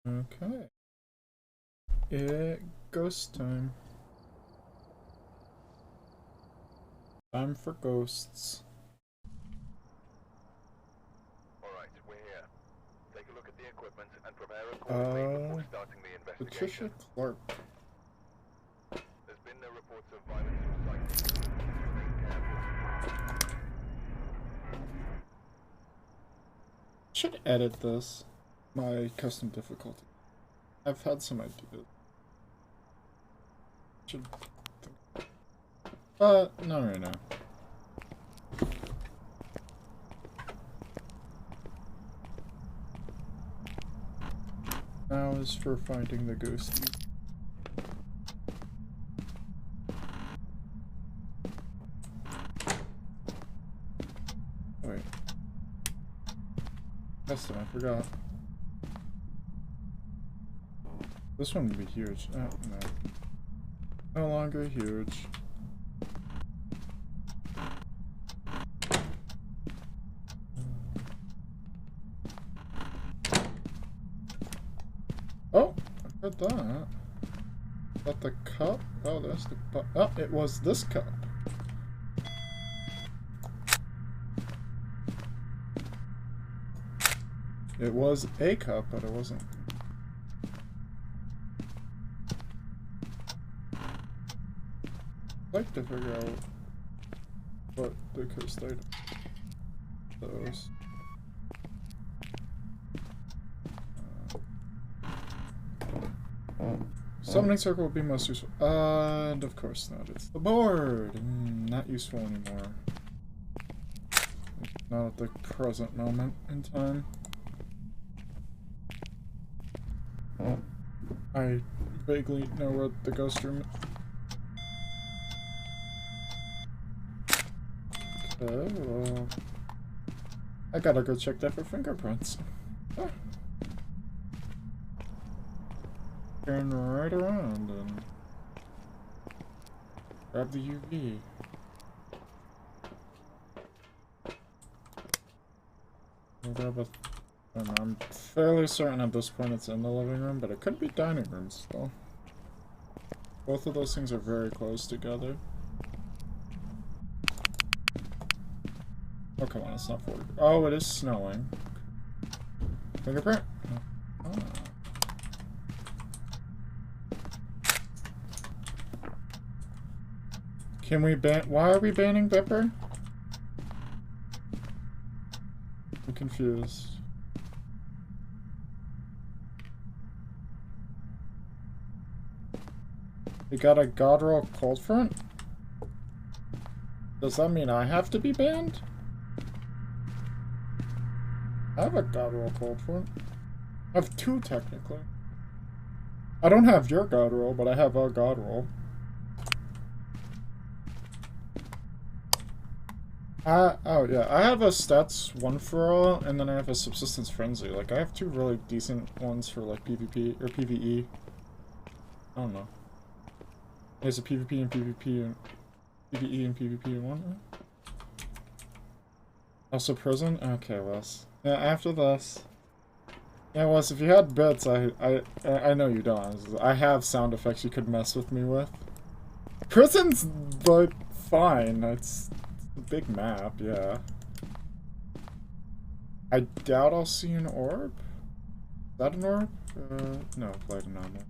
Okay. Ghost time. Time for ghosts. Alright, we're here. Take a look at the equipment and prepare accordingly before starting the Patricia investigation. Clark. There's been no reports of violence or sightings. Remain careful. Should edit this. My custom difficulty. I've had some ideas. Should think. But not right now. Now is for finding the ghosties. Wait. Custom, I forgot. This one would be huge. Oh, no. No longer huge. Oh! I got that. Is that the cup? Oh, that's the cup. Oh, it was this cup. It was a cup, but it wasn't. I'd like to figure out what the coast item those. Summoning circle would be most useful. And of course not. It's the board! Not useful anymore. Not at the present moment in time. I vaguely know where the ghost room is. Okay, well, I gotta go check that for fingerprints. Ah. Turn right around and grab the UV. We'll grab a I'm fairly certain at this point it's in the living room, but it could be dining room still. Both of those things are very close together. Oh, come on, it's not 40. Oh, it is snowing. Fingerprint? Oh. Can we ban- Why are we banning Bipper? I'm confused. We got a God roll cold front? Does that mean I have to be banned? I have a God roll cold front. I have two technically. I don't have your God roll, but I have a God roll. Oh yeah, I have a stats one for all, and then I have a subsistence frenzy. Like, I have two really decent ones for like PvP or PvE. I don't know. There's a PvP and PvP and PvE and PvP in one. Also prison? Okay, Wes. Yeah, after this. Yeah, Wes, if you had bits, I know you don't. I have sound effects you could mess with me with. Prison's, like, fine. It's a big map, yeah. I doubt I'll see an orb. Is that an orb? No, played an normal.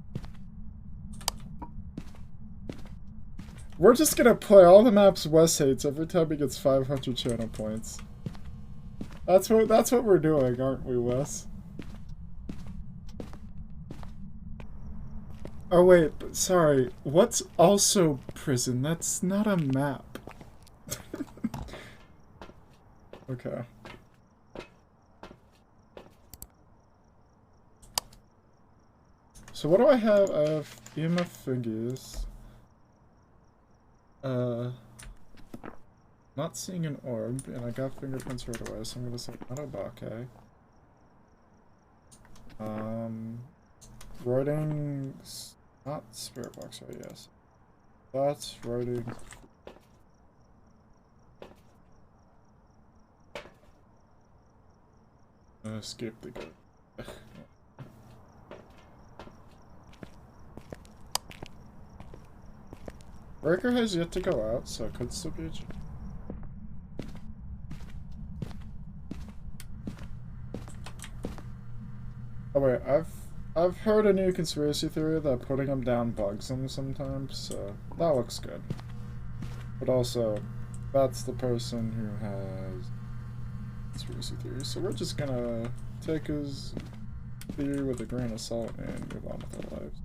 We're just gonna play all the maps Wes hates every time he gets 500 channel points. That's what we're doing, aren't we, Wes? Oh wait, but sorry. What's also prison? That's not a map. Okay. So what do I have? I have EMF fingers. Not seeing an orb, and I got fingerprints right away, so I'm gonna say Adobake. Writing... Not spirit box, right? Yes. That's writing... Escape the good. Breaker has yet to go out, so it could still be a chance. Oh wait, I've heard a new conspiracy theory that putting them down bugs them sometimes, so that looks good. But also, that's the person who has conspiracy theories, so we're just gonna take his theory with a grain of salt and move on with our lives.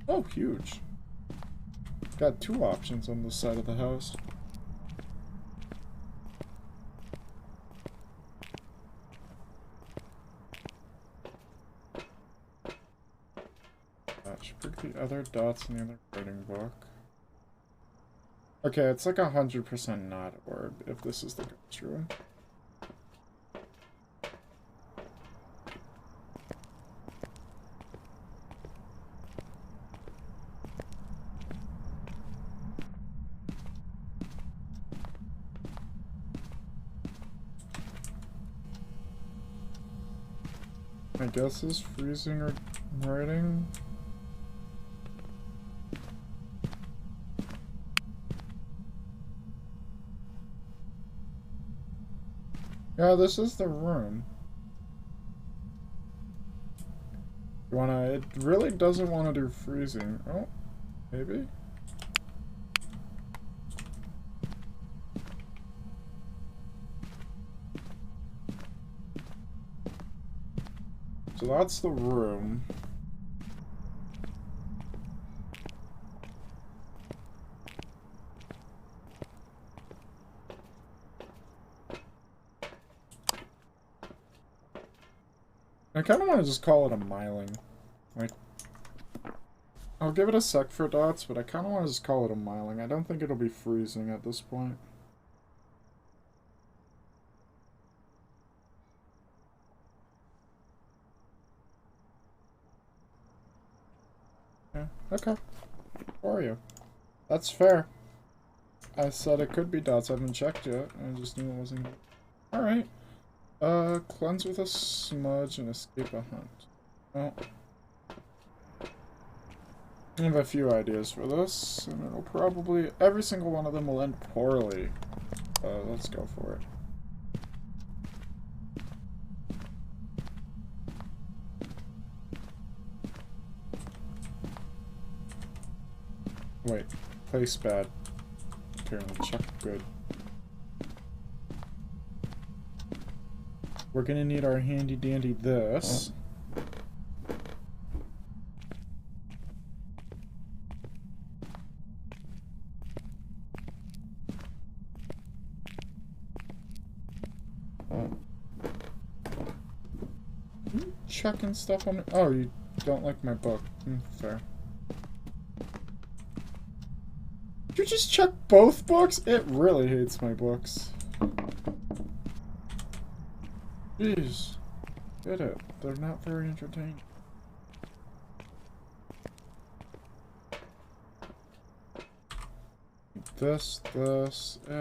Oh, huge. Got 2 options on this side of the house. Should bring the other dots in the other writing book. Okay, it's like 100% not orb if this is the ghost room. My guess is freezing or writing. Yeah, this is the room. You wanna... It really doesn't want to do freezing. Oh, maybe? So that's the room. I kind of want to just call it a miling. Like, I'll give it a sec for dots, but I kind of want to just call it a miling. I don't think it'll be freezing at this point. Yeah, okay. For you. That's fair. I said it could be dots. I haven't checked yet. I just knew it wasn't. Alright. Cleanse with a smudge and escape a hunt. Well, I have a few ideas for this, and it'll probably... Every single one of them will end poorly. Let's go for it. Wait. Place bad. Apparently check good. We're gonna need our handy dandy this. You checking stuff on... Oh, you don't like my book. Fair. Did you just check both books? It really hates my books. Jeez. Get it. They're not very entertaining. This,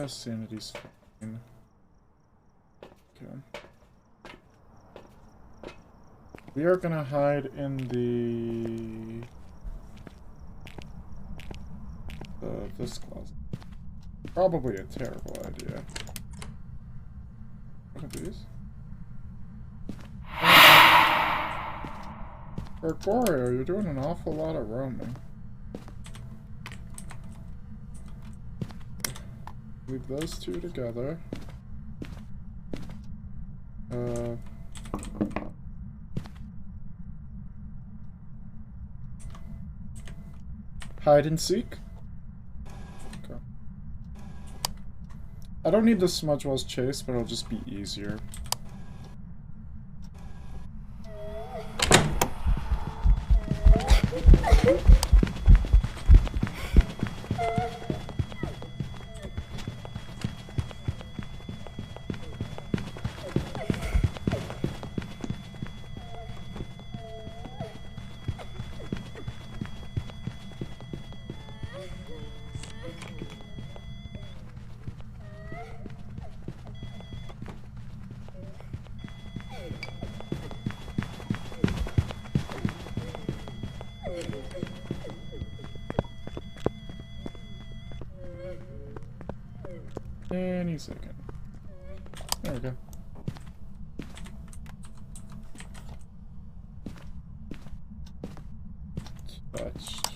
sanity's fine. Okay. We are gonna hide in this closet. Probably a terrible idea. What are these? Gregorio, you're doing an awful lot of roaming. Leave those two together. Hide and seek. Okay. I don't need the smudge walls chase, but it'll just be easier. Any second. There we go. Touched.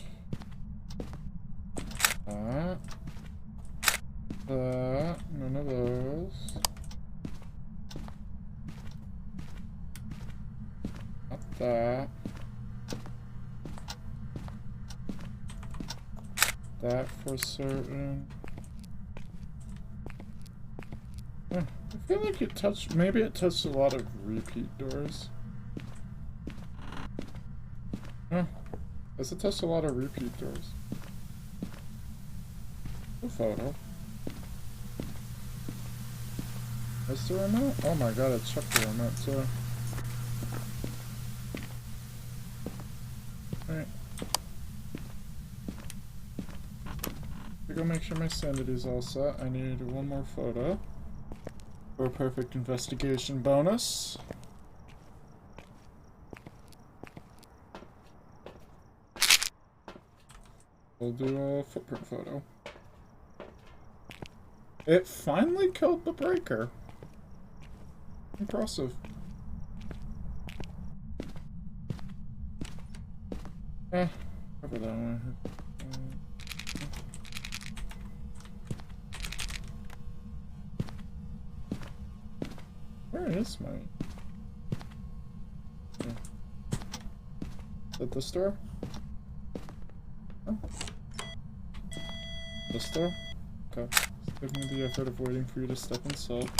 That. That. None of those. Not that. That for certain. I feel like it touched. Maybe it touched a lot of repeat doors. Does it touch a lot of repeat doors? A photo. Is the remote? Oh my god, I checked the remote too. Alright. To go make sure my sanity's all set, I need one more photo for a perfect investigation bonus. We'll do a footprint photo. It finally killed the breaker. Impressive. Cover that one. Where is my... Yeah. Is that the store? Oh. The store? Okay. Give me the effort of waiting for you to step inside.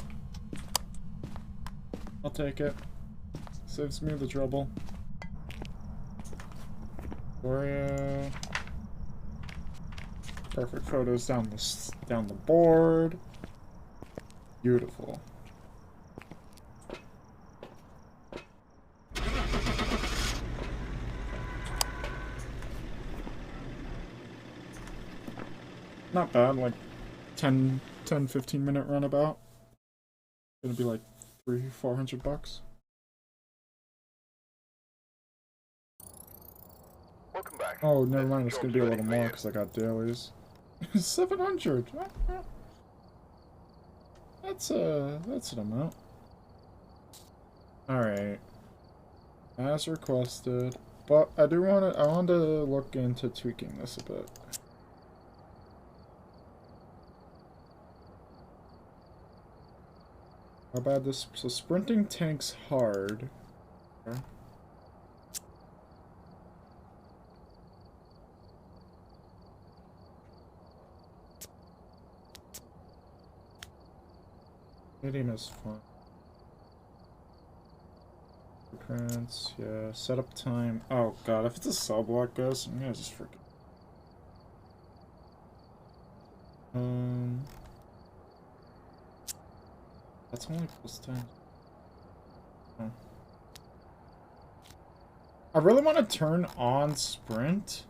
I'll take it. Saves me the trouble. Gloria. Perfect photos down the board. Beautiful. Not bad, like 10-15 minute runabout. Gonna be like $300-400 bucks. Welcome back. Oh, never mind, it's gonna be a little more because I got dailies. 700. That's an amount. Alright. As requested. But I want to look into tweaking this a bit. How bad this? So sprinting tanks hard. Okay. Hitting is fun. Prints, yeah. Setup time. Oh god, if it's a cell block ghost, I'm gonna just forget. That's only +10. Oh. I really want to turn on sprint,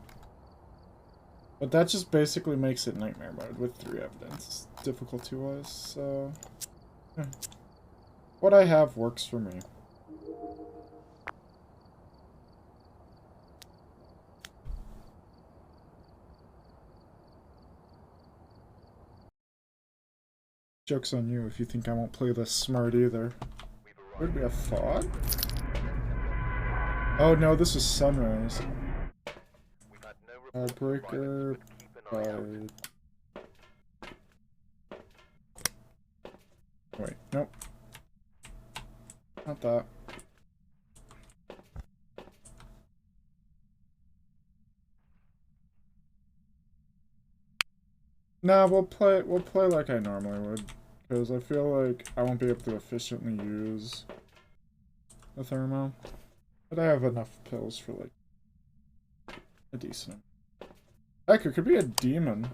but that just basically makes it nightmare mode with 3 evidence difficulty wise. So what I have works for me. Joke's on you if you think I won't play this smart either. Would be a fog? Oh no, this is sunrise. Breaker. Wait, nope. Not that. Nah, we'll play like I normally would, because I feel like I won't be able to efficiently use the thermo. But I have enough pills for like a decent. Heck, it could be a demon.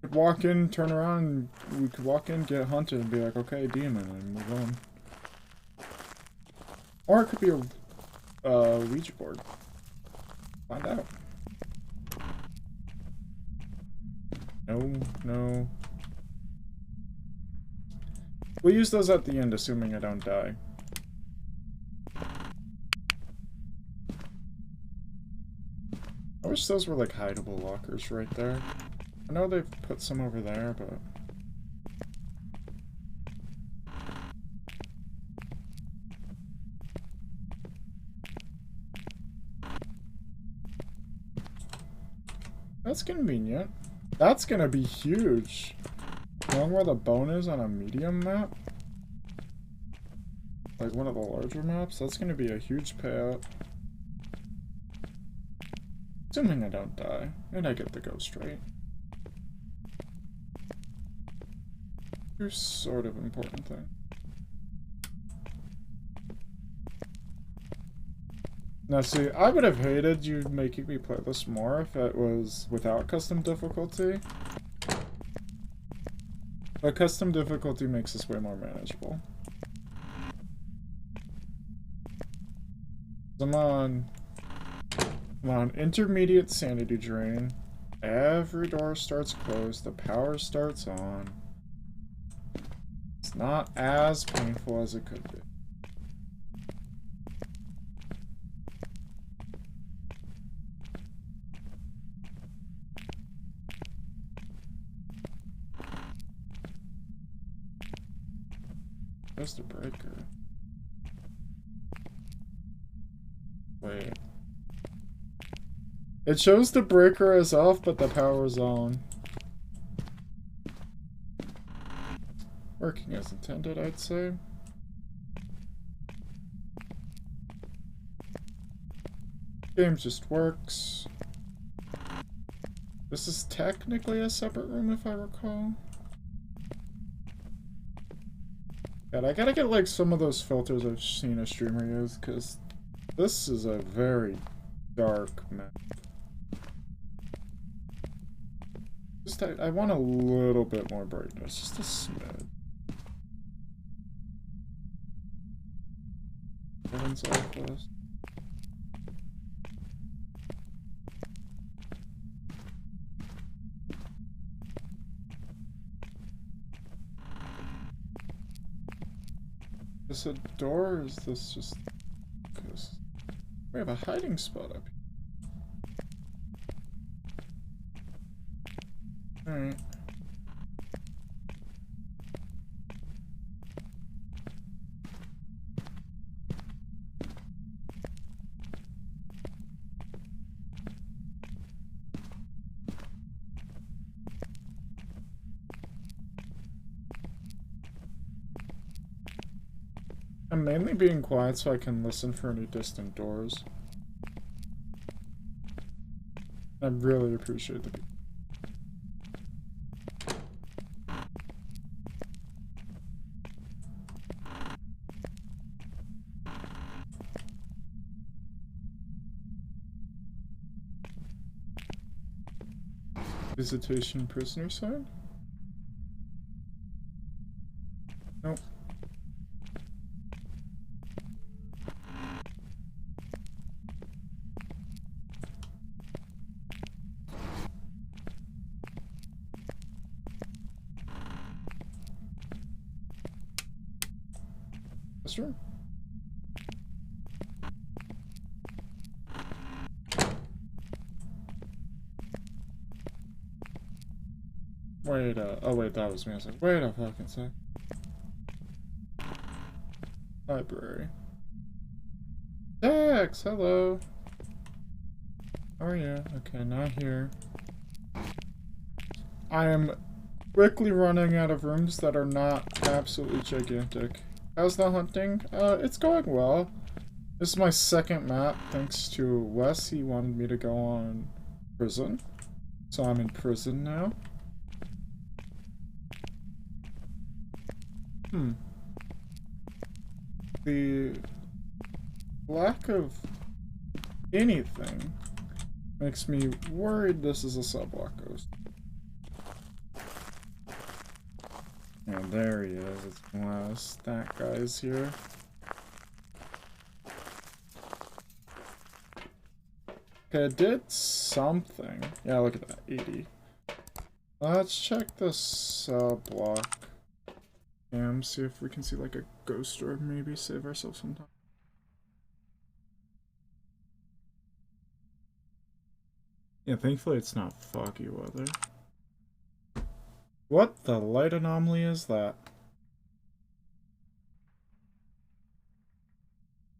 We could walk in, turn around, and we could walk in, get hunted, and be like, okay, demon, and move on. Or it could be a Ouija board. Find out. No. We'll use those at the end, assuming I don't die. I wish those were like hideable lockers right there. I know they've put some over there, but That's convenient. That's gonna be huge. Knowing where the bone is on a medium map? Like one of the larger maps? That's gonna be a huge payout. Assuming I don't die, and I get the ghost right. Two sort of important thing. Now see, I would have hated you making me play this more if it was without custom difficulty. But custom difficulty makes this way more manageable. I'm on intermediate sanity drain. Every door starts closed, the power starts on. It's not as painful as it could be. Just a breaker. Wait. It shows the breaker is off, but the power's on. Working as intended, I'd say. Game just works. This is technically a separate room, if I recall. God, I gotta get like some of those filters I've seen a streamer use, because this is a very dark map. Just I want a little bit more brightness, just a smidge. Heavens off this. Is this a door, or is this just... Cause we have a hiding spot up here. Alright. I'm mainly being quiet so I can listen for any distant doors. I really appreciate the people. Visitation prisoner side? Nope. That's true. Wait, oh wait, that was me. I was like, wait a fucking sec. Library. Dex, hello. How are you? Okay, not here. I am quickly running out of rooms that are not absolutely gigantic. How's the hunting? It's going well. This is my second map, thanks to Wes. He wanted me to go on prison. So I'm in prison now. The lack of anything makes me worried this is a sub-block ghost. And there he is. It's last. That guy's here. Okay, it did something. Yeah, look at that. 80. Let's check the sub-block. See if we can see like a ghost or maybe save ourselves some time. Yeah, thankfully it's not foggy weather. What the light anomaly is that?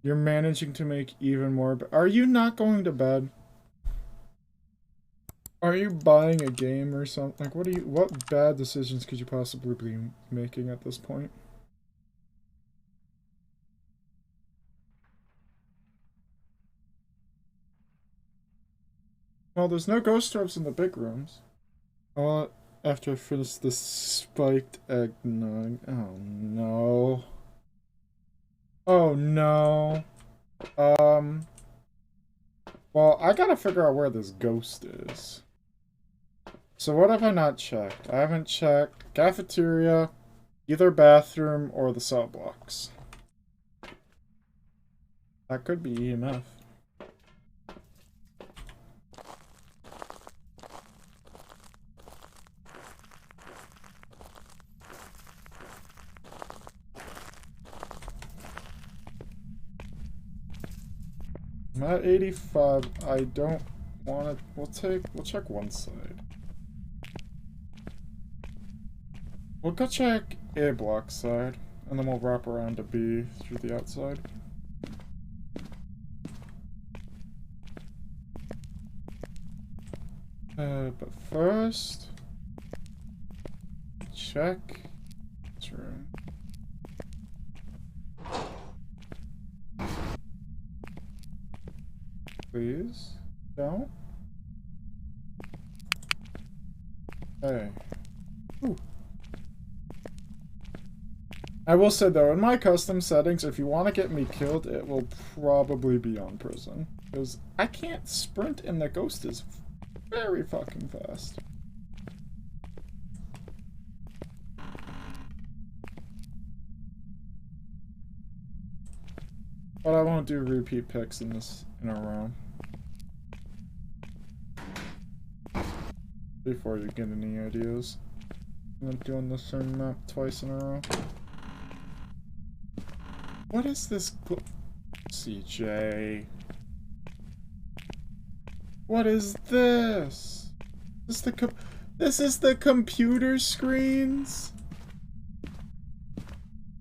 You're managing to make even more. Are you not going to bed? Are you buying a game or something? Like, what bad decisions could you possibly be making at this point? Well, there's no ghost orbs in the big rooms. Oh, after I finish this spiked eggnog. Oh no. Oh no. Well, I gotta figure out where this ghost is. So what have I not checked? I haven't checked cafeteria, either bathroom, or the cell blocks. That could be EMF. I'm at 85. I don't want to. We'll check one side. We'll go check A block side, and then we'll wrap around to B through the outside. But first, check this room. Please, don't. Hey. Ooh. I will say though, in my custom settings, if you want to get me killed, it will probably be on prison. Because I can't sprint and the ghost is very fucking fast. But I won't do repeat picks in a row. Before you get any ideas. I'm not doing the same map twice in a row. What is this CJ? What is this? This is the computer screens?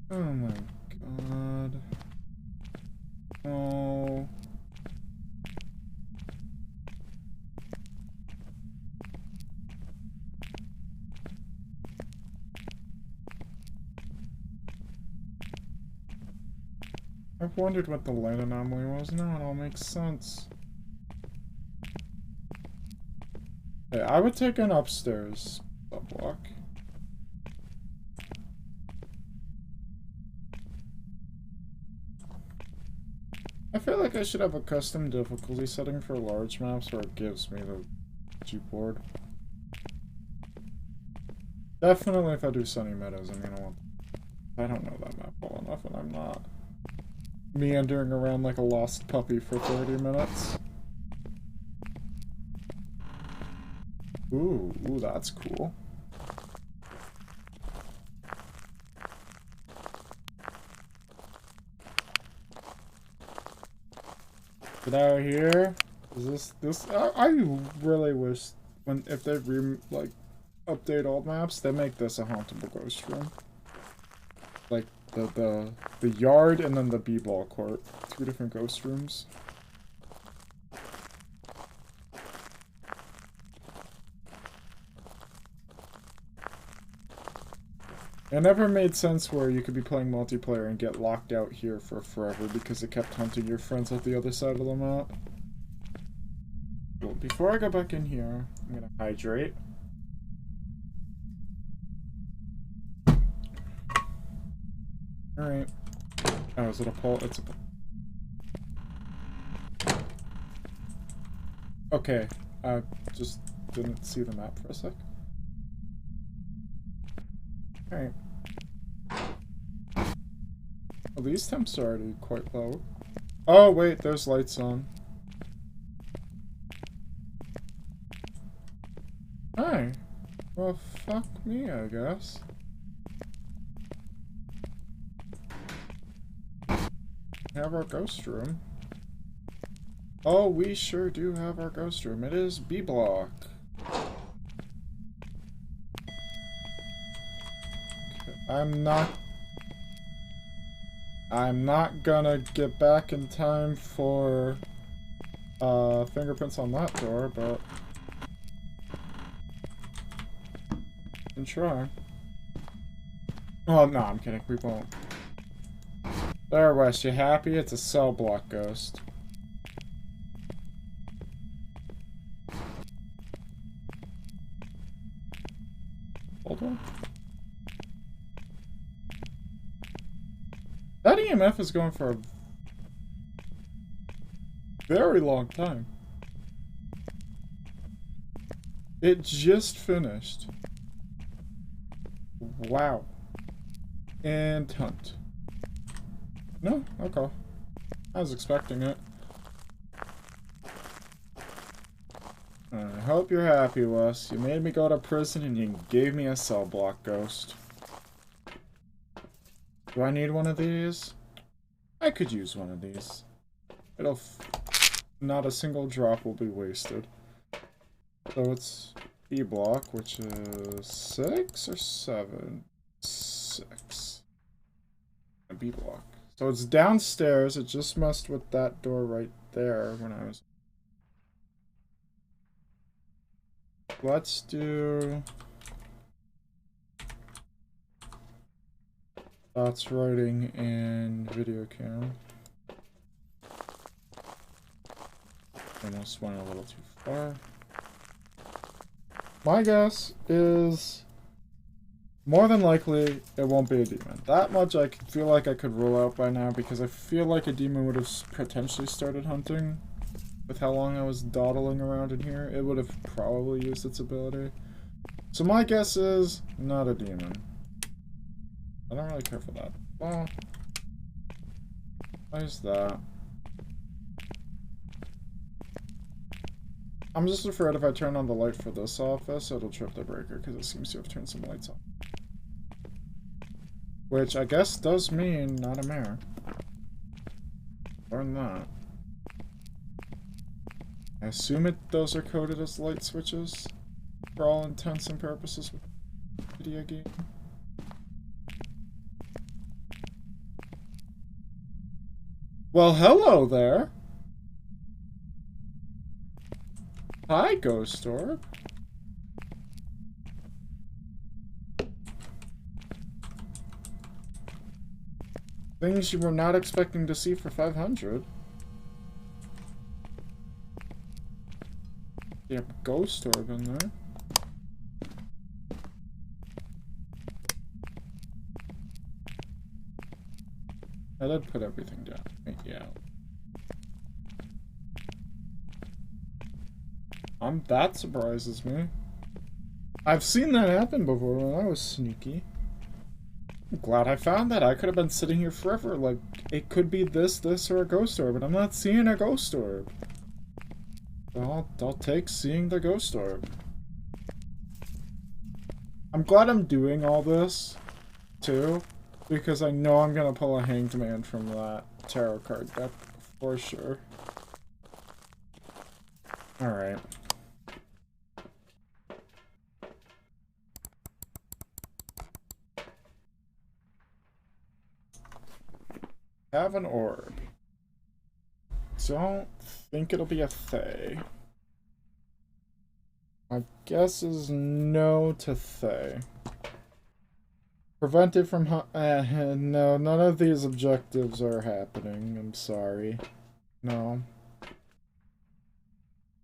Oh my god. Oh. I've wondered what the light anomaly was. Now it all makes sense. Hey, I would take an upstairs block. I feel like I should have a custom difficulty setting for large maps where it gives me the G-board. Definitely if I do Sunny Meadows, I'm gonna want... I don't know that map well enough, and I'm not meandering around like a lost puppy for 30 minutes. Ooh, that's cool. Get out of here. Is this? I really wish if they update old maps, they make this a hauntable ghost room. Like the yard and then the b-ball court, 2 different ghost rooms. It never made sense where you could be playing multiplayer and get locked out here for forever because it kept hunting your friends at the other side of the map. Cool. Before I go back in here, I'm gonna hydrate. Alright. Oh, is it a pole? It's a pole. Okay. I just didn't see the map for a sec. Alright. Well, these temps are already quite low. Oh, wait, there's lights on. Hi. Well, fuck me, I guess. Have our ghost room. Oh, we sure do have our ghost room. It is B block. I'm not gonna get back in time for fingerprints on that door, but can try. Oh, no, I'm kidding. We won't. There, Wes, you happy? It's a cell block ghost. Hold on. That EMF is going for a very long time. It just finished. Wow. And hunt. No? Okay. I was expecting it. I hope you're happy, Wes. You made me go to prison and you gave me a cell block ghost. Do I need one of these? I could use one of these. Not a single drop will be wasted. So it's B block, which is 6 or 7? 6. A B block. So it's downstairs. It just messed with that door right there when I was... Let's do... Thoughts writing and video cam. Almost went a little too far. My guess is more than likely it won't be a demon. That much I feel like I could rule out by now because I feel like a demon would have potentially started hunting. With how long I was dawdling around in here, it would have probably used its ability. So my guess is not a demon. I don't really care for that. Well, where's that? I'm just afraid if I turn on the light for this office, it'll trip the breaker because it seems to have turned some lights on. Which I guess does mean not a mare. Learn that. I assume those are coded as light switches for all intents and purposes with the video game. Well, hello there. Hi, Ghost Orb. Things you were not expecting to see for 500. Yep, Ghost Orb in there. I did put everything down. Yeah. That surprises me. I've seen that happen before when I was sneaky. I'm glad I found that. I could have been sitting here forever. Like, it could be this, or a ghost orb, and I'm not seeing a ghost orb. Well, I'll take seeing the ghost orb. I'm glad I'm doing all this, too, because I know I'm gonna pull a Hanged Man from that tarot card deck for sure. Alright. Have an orb. Don't think it'll be a Thay. My guess is no to Thay. Prevented from no, none of these objectives are happening. I'm sorry. No.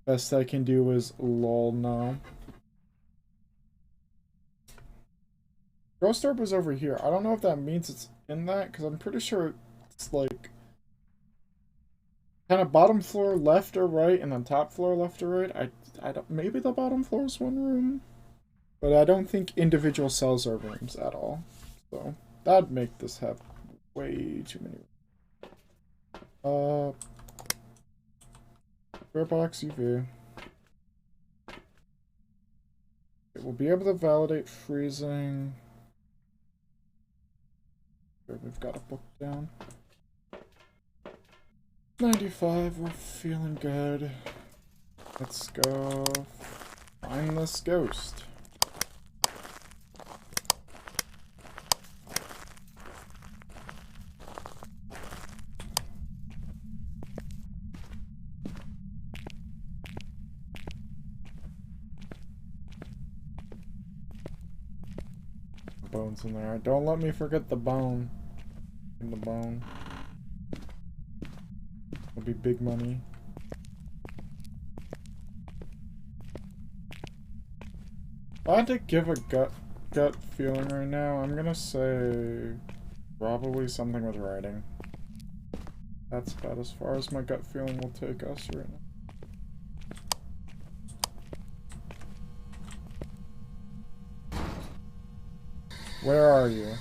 Best I can do is lol no. Ghost Orb was over here. I don't know if that means it's in that, because I'm pretty sure it's like kind of bottom floor left or right, and then top floor left or right. I don't. Maybe the bottom floor is one room, but I don't think individual cells are rooms at all. So that'd make this have way too many. Spirit box UV. It will be able to validate freezing. We've got a book down. 95, we're feeling good. Let's go find this ghost. bones in there. Don't let me forget the bone. In the bone. It'll be big money. If I had to give a gut feeling right now, I'm gonna say probably something with writing. That's about as far as my gut feeling will take us right now. Where are you?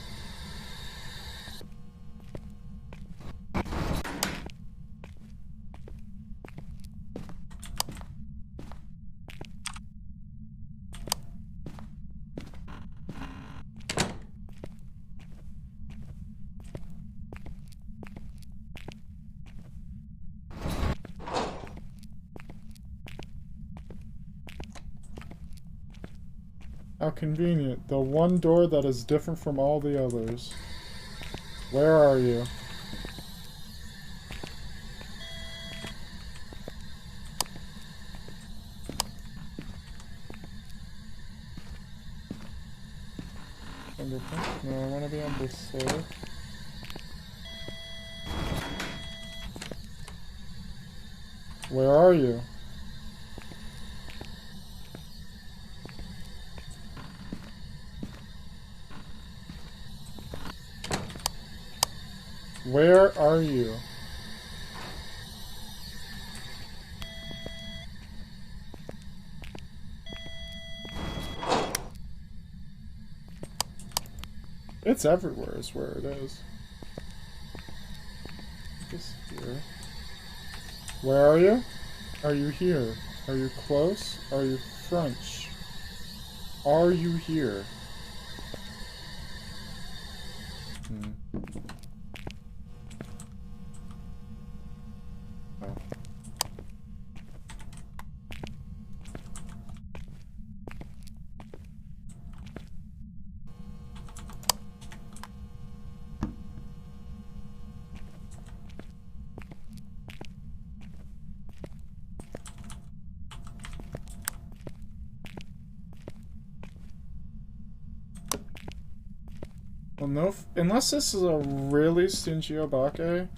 How convenient. The one door that is different from all the others. Where are you? Fingerprint? No, I want to be on this side. Where are you? Where are you? It's everywhere is where it is. Just here. Where are you? Are you here? Are you close? Are you French? Are you here? Oh. Well, no, unless this is a really stingy Obake,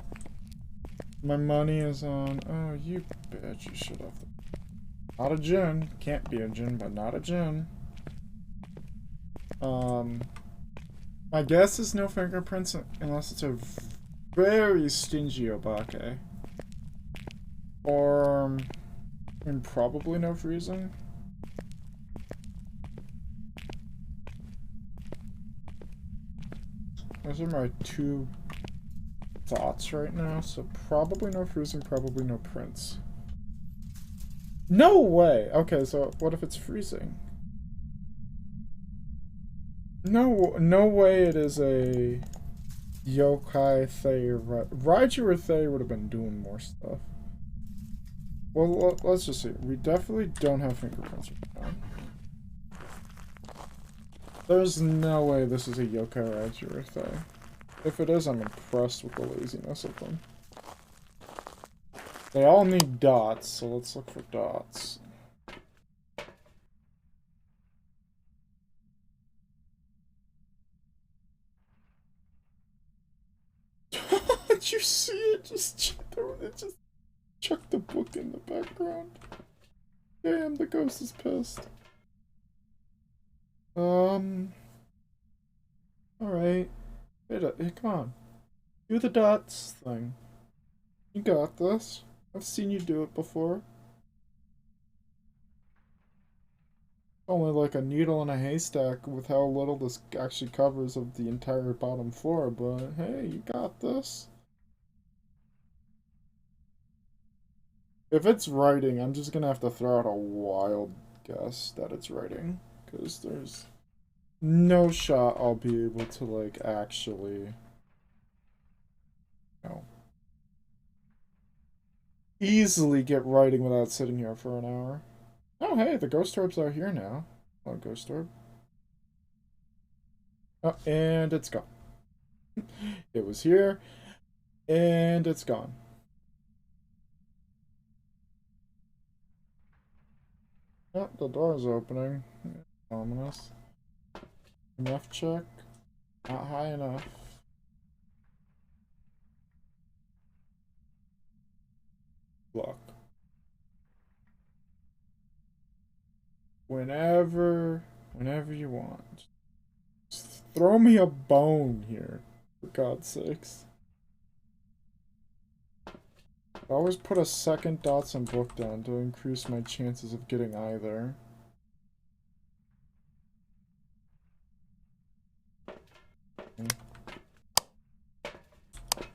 my money is on. Oh, you bitch! You should have. Not a djinn. Can't be a djinn, but not a djinn. My guess is no fingerprints unless it's a very stingy Obake, or and probably no freezing. Those are my two thoughts right now, so probably no freezing, probably no prints. No way! Okay, so what if it's freezing? No way it is a yokai Thay. Raiju or Thay would have been doing more stuff. Well, let's just see. We definitely don't have fingerprints right now. There's no way this is a yokai Raiju or Thay. If it is, I'm impressed with the laziness of them. They all need dots, so let's look for dots. Did you see it? Just chucked the book in the background. Damn, the ghost is pissed. Alright. Hey, come on. Do the dots thing. You got this. I've seen you do it before. Only like a needle in a haystack with how little this actually covers of the entire bottom floor, but hey, you got this. If it's writing, I'm just gonna have to throw out a wild guess that it's writing, because there's no shot I'll be able to, like, actually, easily get writing without sitting here for an hour. Oh, hey, the ghost orbs are here now. Oh, ghost orb. Oh, and it's gone. It was here, and it's gone. Oh, the door is opening. Ominous. Enough check. Not high enough. Look. Whenever you want. Just throw me a bone here, for God's sakes. I always put a second dots and book down to increase my chances of getting either.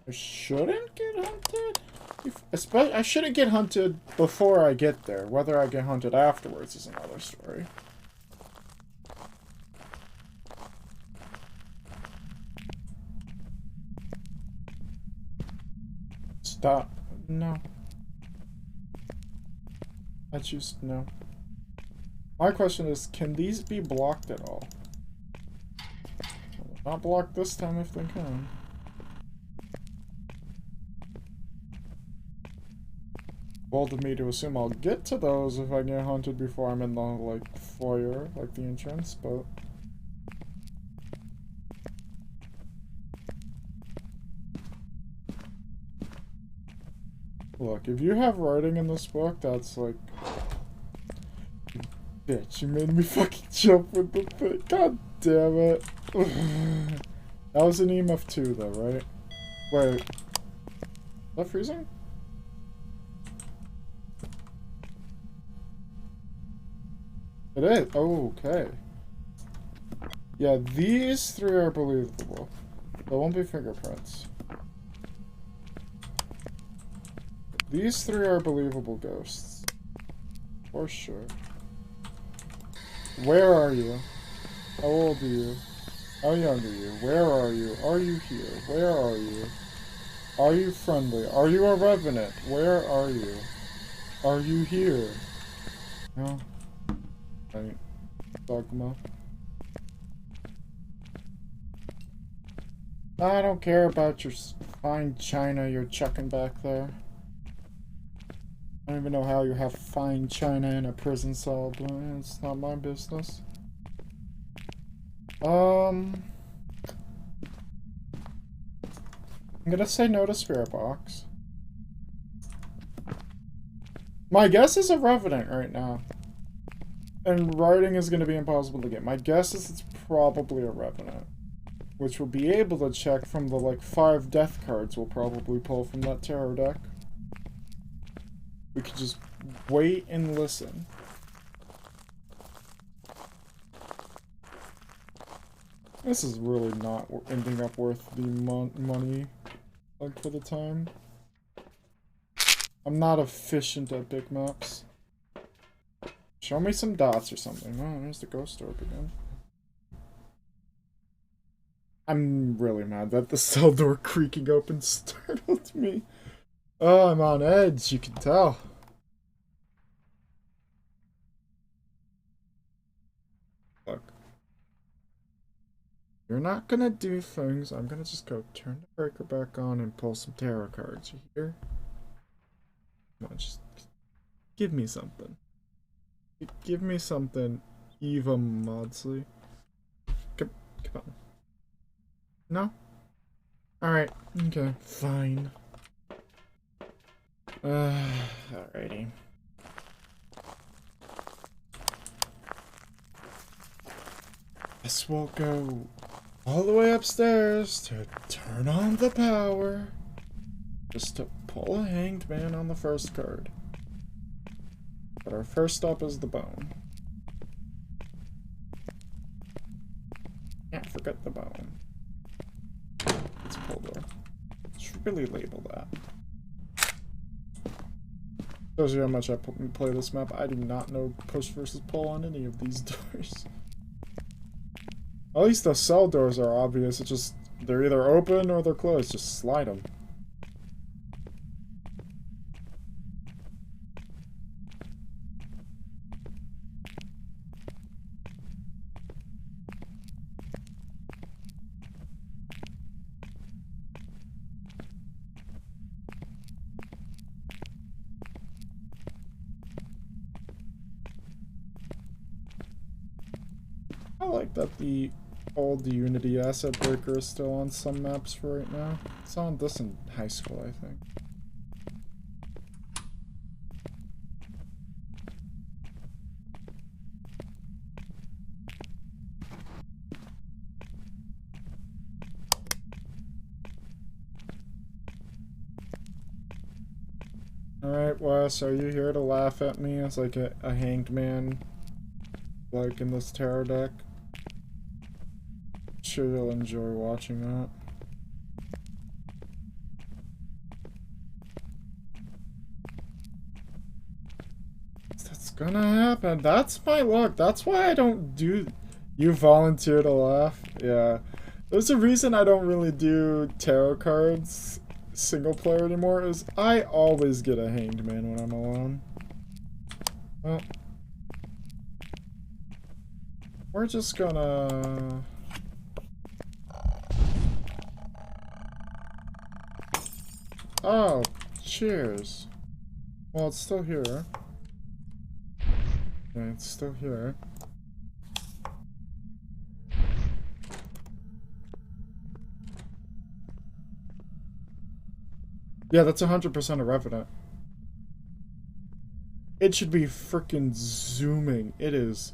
I shouldn't get hunted? I shouldn't get hunted before I get there. Whether I get hunted afterwards is another story. Stop. No. I choose no. My question is, can these be blocked at all? Not blocked this time if they can. Bold of me to assume I'll get to those if I get hunted before I'm in the, like, foyer, like the entrance, but... Look, if you have writing in this book, that's like... Bitch, you made me fucking jump with the thing. God damn it. That was an EMF 2 though, right? Wait. Is that freezing? It is. Oh, okay. Yeah, these three are believable. There won't be fingerprints. These three are believable ghosts. For sure. Where are you? How old are you? How young are you? Where are you? Are you here? Where are you? Are you friendly? Are you a revenant? Where are you? Are you here? No. Right. Dogma. I don't care about your fine china you're chucking back there. I don't even know how you have fine china in a prison cell, but it's not my business. I'm gonna say no to Spirit Box. My guess is a Revenant right now. And writing is gonna be impossible to get. My guess is it's probably a Revenant. Which we'll be able to check from the, like, 5 death cards we'll probably pull from that tarot deck. We could just wait and listen. This is really not ending up worth the money, like, for the time. I'm not efficient at big maps. Show me some dots or something. Oh, there's the ghost orb again. I'm really mad that the cell door creaking open startled me. Oh, I'm on edge, you can tell. Look. You're not gonna do things. I'm gonna just go turn the breaker back on and pull some tarot cards. You hear? Come on, just give me something. Give me something, Eva Maudsley. Come on. No? Alright, okay, fine. Alrighty. This will go all the way upstairs to turn on the power. Just to pull a hanged man on the first card. But our first stop is the bone. Can't forget the bone. It's pull door. Should really label that. Shows you how much I play this map. I do not know push versus pull on any of these doors. At least the cell doors are obvious. It's just, they're either open or they're closed. Just slide them. I like that the old Unity asset breaker is still on some maps for right now. It's on this in high school, I think. Alright, Wes, are you here to laugh at me as like a hanged man, like in this tarot deck? Sure you'll enjoy watching that. That's gonna happen. That's my luck. That's why I don't do... You volunteer to laugh? Yeah. There's a reason I don't really do tarot cards single player anymore, is I always get a hanged man when I'm alone. Well, we're just gonna... Oh, cheers. Well, it's still here. Yeah, it's still here. Yeah, that's 100% a Revenant. It should be freaking zooming. It is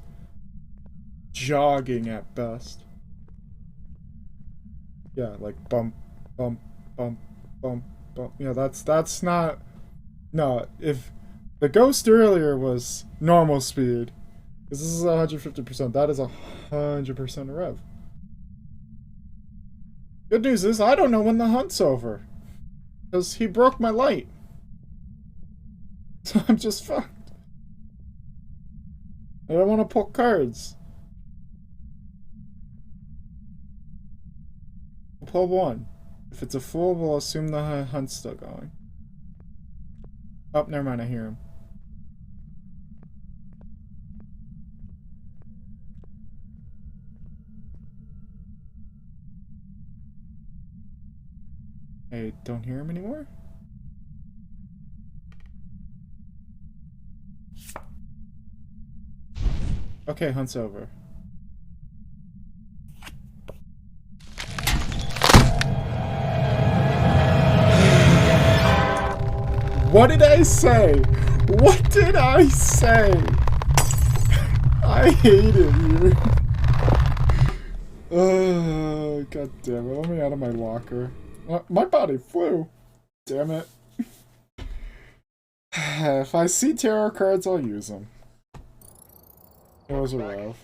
jogging at best. Yeah, like bump, bump, bump, bump, bump. Yeah, that's not... No, if the ghost earlier was normal speed, because this is 150%, that is 100% a rev. Good news is, I don't know when the hunt's over. Because he broke my light. So I'm just fucked. I don't want to pull cards. We'll pull one. If it's a full, we'll assume the hunt's still going. Oh, never mind, I hear him. I don't hear him anymore? Okay, hunt's over. What did I say? What did I say? I hate it here. Oh, god damn it. Let me out of my locker. My body flew. Damn it. If I see tarot cards, I'll use them. It was a rev.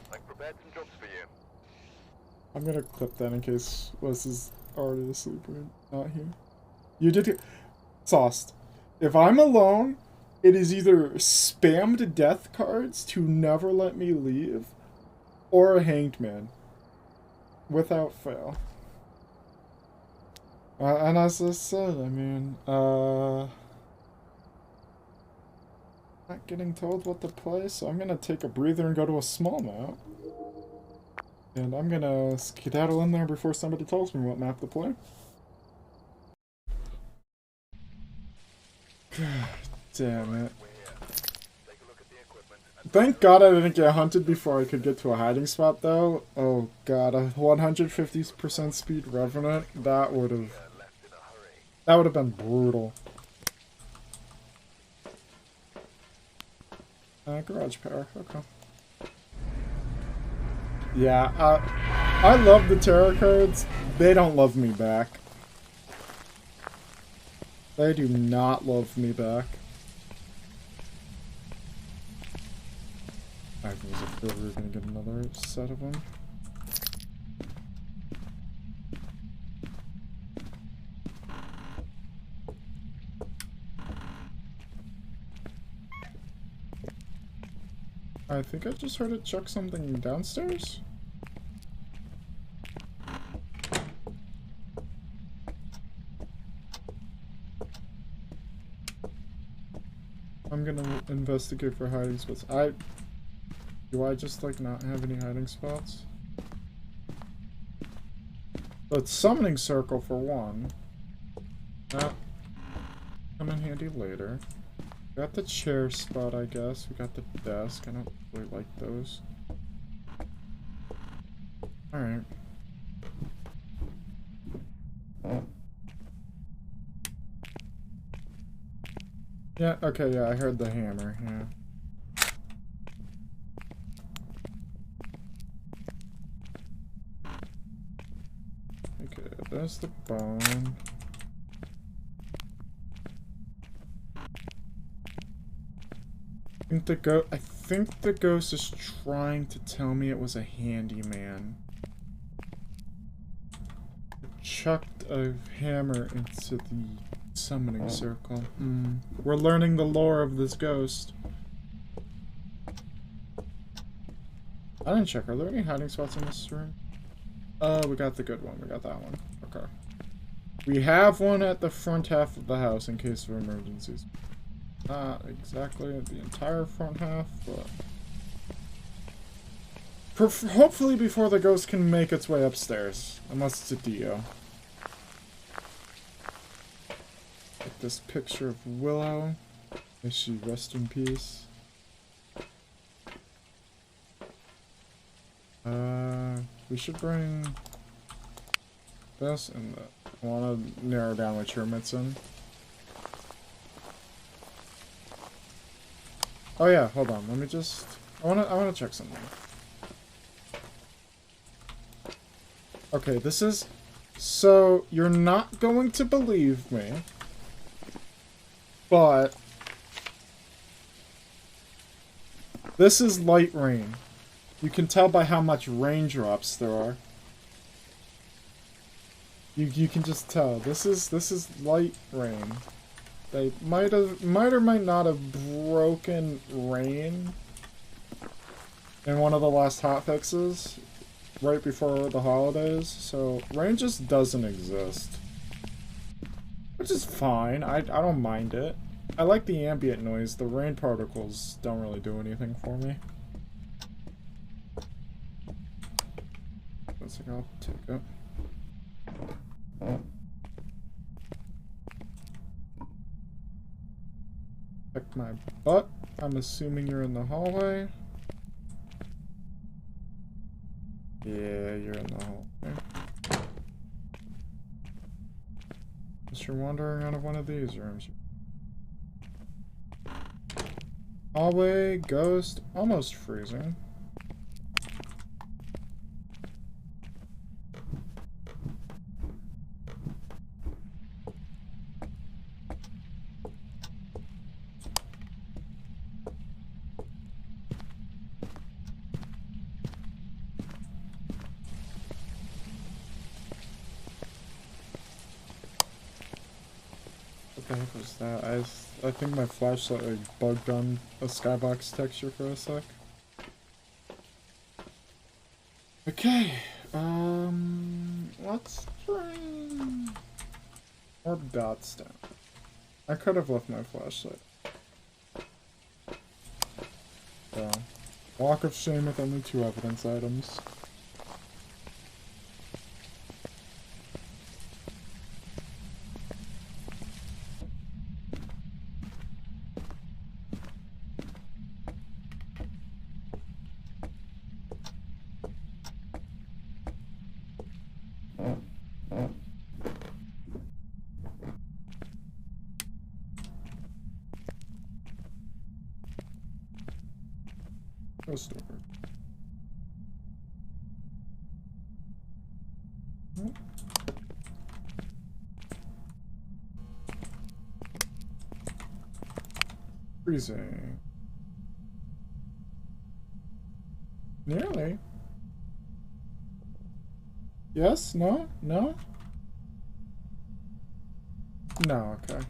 I'm gonna clip that in case Wes is already asleep or not here. You did get sauced. If I'm alone, it is either spammed death cards to never let me leave, or a hanged man. Without fail. And as I said, I mean, not getting told what to play, so I'm gonna take a breather and go to a small map. And I'm gonna skedaddle in there before somebody tells me what map to play. God damn it. Thank God I didn't get hunted before I could get to a hiding spot, though. Oh god, a 150% speed Revenant, that would have been brutal. Garage power, okay. Yeah, I love the tarot cards. They don't love me back. They do not love me back. I was afraid we were gonna get another set of them. I think I just heard it chuck something downstairs. I'm gonna investigate for hiding spots. Do I just like not have any hiding spots? But summoning circle for one. That come in handy later. Got the chair spot, I guess. We got the desk. I don't really like those. Alright. Yeah, okay, yeah, I heard the hammer, yeah. Okay, there's the bone. I think the ghost is trying to tell me it was a handyman. Chucked a hammer into the summoning circle. We're learning the lore of this ghost. I didn't check. Are there any hiding spots in this room? Oh, we got the good one. We got that one. Okay. We have one at the front half of the house in case of emergencies. Not exactly the entire front half, but... hopefully before the ghost can make its way upstairs. Unless it's a Dio. Like this picture of Willow. May she rest in peace. We should bring this and I want to narrow down which room it's in. Oh yeah, hold on. Let me just. I wanna check something. Okay, this is. So you're not going to believe me, but this is light rain. You can tell by how much raindrops there are. You can just tell. This is light rain. They might or might not have broken rain in one of the last hotfixes right before the holidays, so rain just doesn't exist. Which is fine. I don't mind it. I like the ambient noise. The rain particles don't really do anything for me. One second, I'll take it. Check my butt. I'm assuming you're in the hallway. Yeah, you're in the hallway. Unless you're wandering out of one of these rooms. Hallway, ghost, almost freezing. What the heck was that? I think my flashlight like bugged on a skybox texture for a sec. Okay, let's bring more dots down. I could have left my flashlight. So, walk of shame with only 2 evidence items. Ghost over. Freezing. Nearly. Yes? No? No? No, okay.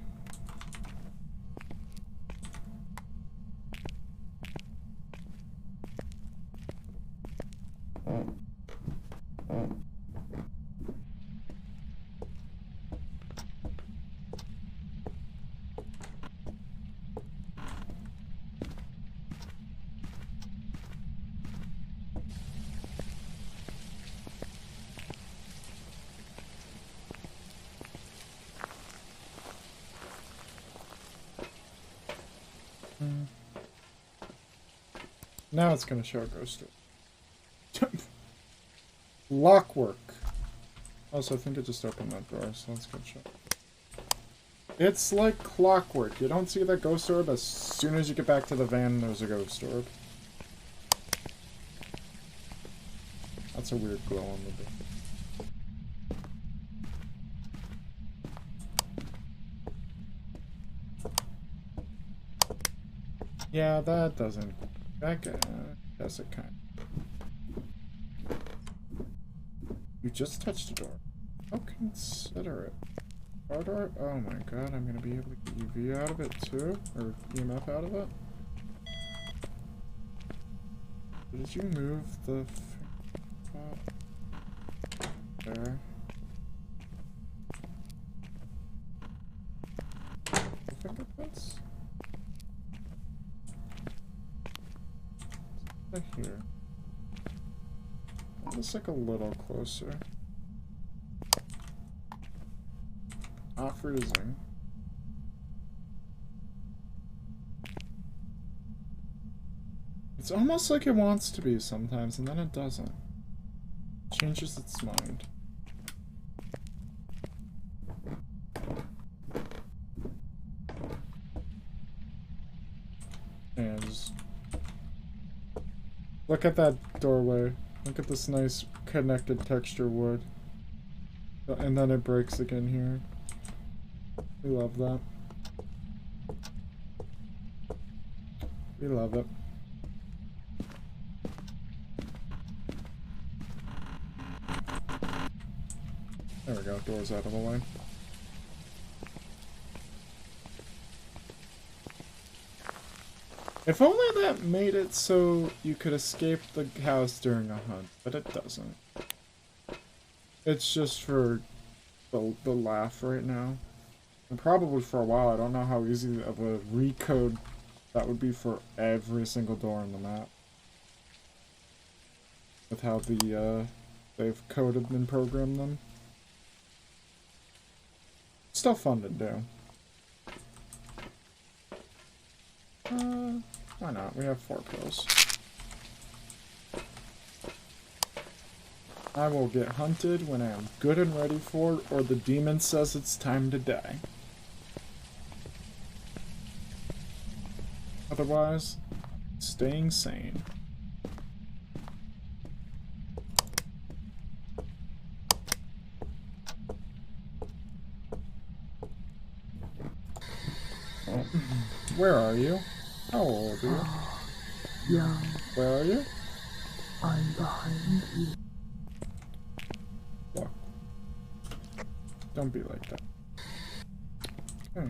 Now it's gonna show a ghost. Lockwork. Also, I think it just opened that door, so let's go check. It's like clockwork. You don't see that ghost orb as soon as you get back to the van, there's a ghost orb. That's a weird glow on the door. Yeah, that doesn't... That guess it kind of... You just touched the door. How considerate. Door? Oh my god, I'm gonna be able to get UV out of it too? Or EMF out of it? Did you move the... There. The fingerprints? Here. Just like a little closer. Not freezing. It's almost like it wants to be sometimes, and then it doesn't. It changes its mind. And just look at that doorway. Look at this nice connected texture wood. And then it breaks again here. We love that. We love it. There we go, doors out of the way. If only that made it so you could escape the house during a hunt, but it doesn't. It's just for the laugh right now. And probably for a while. I don't know how easy of a recode that would be for every single door on the map. With how they've coded and programmed them. Still fun to do. Why not? We have 4 pills. I will get hunted when I am good and ready for it, or the demon says it's time to die. Otherwise, staying sane. Oh. Where are you? How old are you? Young. Where are you? I'm behind you. Look. Don't be like that. Okay.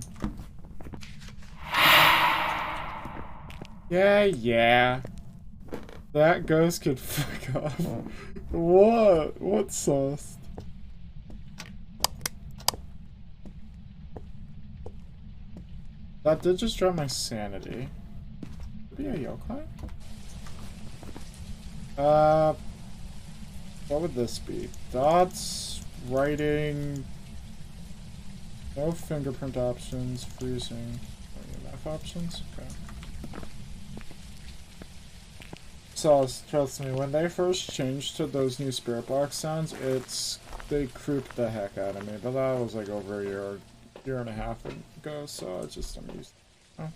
Yeah. That ghost could fuck off. What? What sauce? That did just drop my sanity. Be a yokai? What would this be? Dots, writing, no fingerprint options, freezing, EMF options? Okay. So, trust me, when they first changed to those new spirit box sounds, they creeped the heck out of me, but that was like over a year and a half ago, so I'm used to it. Oh.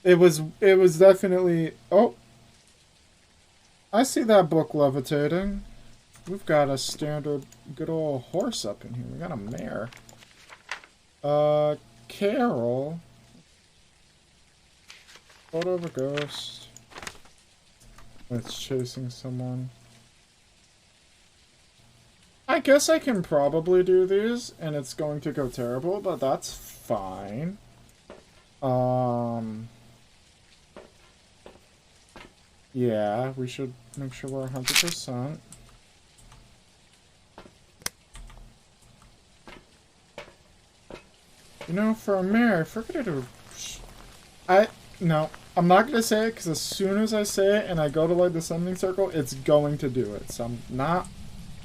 It was definitely... Oh! I see that book levitating. We've got a standard good old horse up in here. We got a mare. Carol. Photo of a ghost. It's chasing someone. I guess I can probably do these, and it's going to go terrible, but that's fine. Yeah, we should make sure we're 100%. You know, for a mare, I forget to... No, I'm not gonna say it, because as soon as I say it and I go to, like, the sending circle, it's going to do it. So I'm not...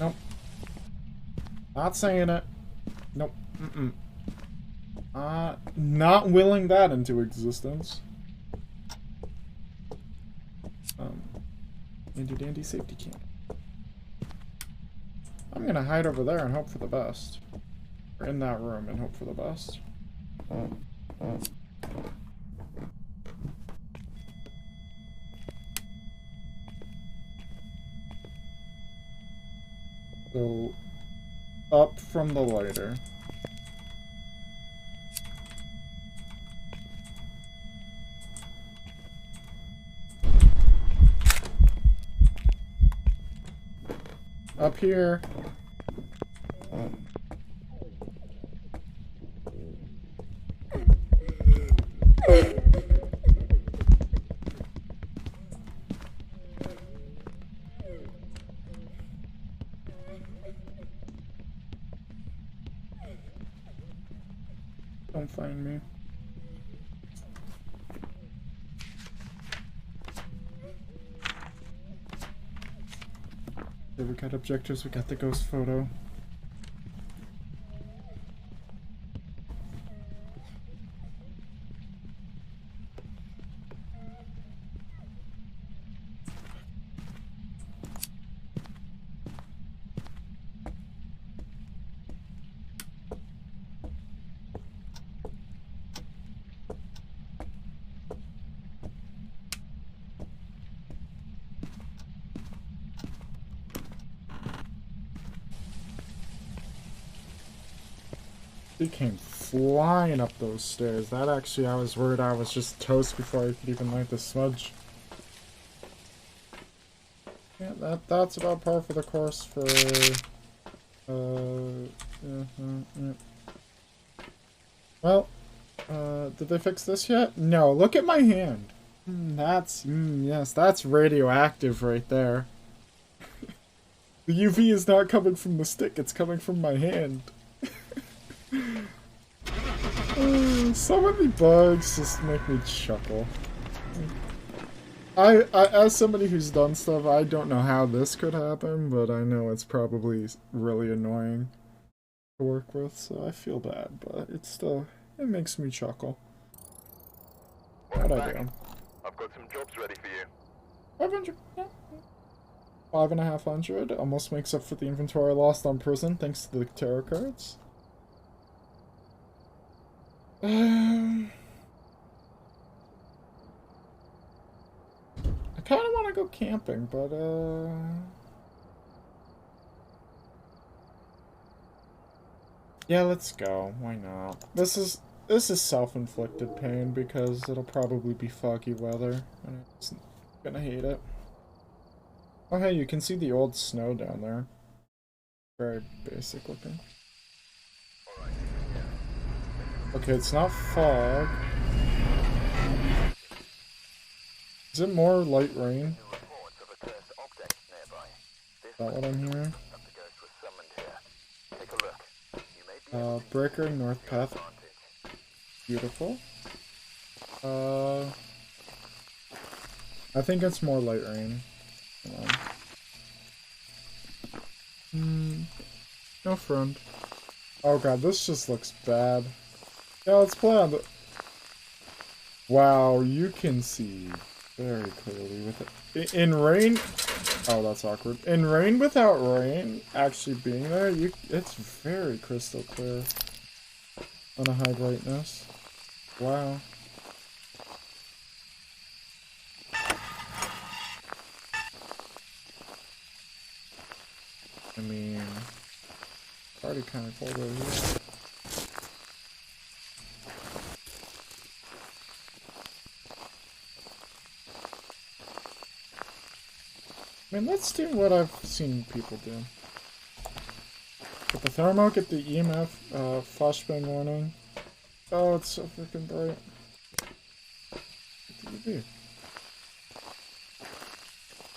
Nope. Not saying it. Nope. Not willing that into existence. Handy dandy safety can. I'm gonna hide over there and hope for the best. Or in that room and hope for the best. So, up from the lighter. Up here. Don't find me. Okay, we got objectives, we got the ghost photo. He came flying up those stairs. That actually, I was worried I was just toast before I could even light the smudge. Yeah, that's about par for the course for, yeah. Well, did they fix this yet? No, look at my hand. Yes, that's radioactive right there. The UV is not coming from the stick, it's coming from my hand. So many bugs just make me chuckle. I, as somebody who's done stuff, I don't know how this could happen, but I know it's probably really annoying to work with, so I feel bad, but it's still, it makes me chuckle. What'd I do? I've got some jobs ready for you. 500, yeah. 5,500, almost makes up for the inventory lost on prison, thanks to the tarot cards. I kind of want to go camping, but, yeah, let's go. Why not? This is self-inflicted pain because it'll probably be foggy weather, and I'm gonna hate it. Oh, hey, you can see the old snow down there. Very basic looking. Okay, it's not fog. Is it more light rain? Is that what I'm hearing? Breaker, North Path. Beautiful. I think it's more light rain. No friend. Oh god, this just looks bad. Yeah, let's play on the... Wow, you can see very clearly with it. In rain... Oh, that's awkward. In rain without rain actually being there, it's very crystal clear on a high brightness. Wow. I mean, it's already kind of cold over here. I mean, let's do what I've seen people do. Get the thermo, get the EMF, flashbang warning. Oh, it's so freaking bright. Get the UV.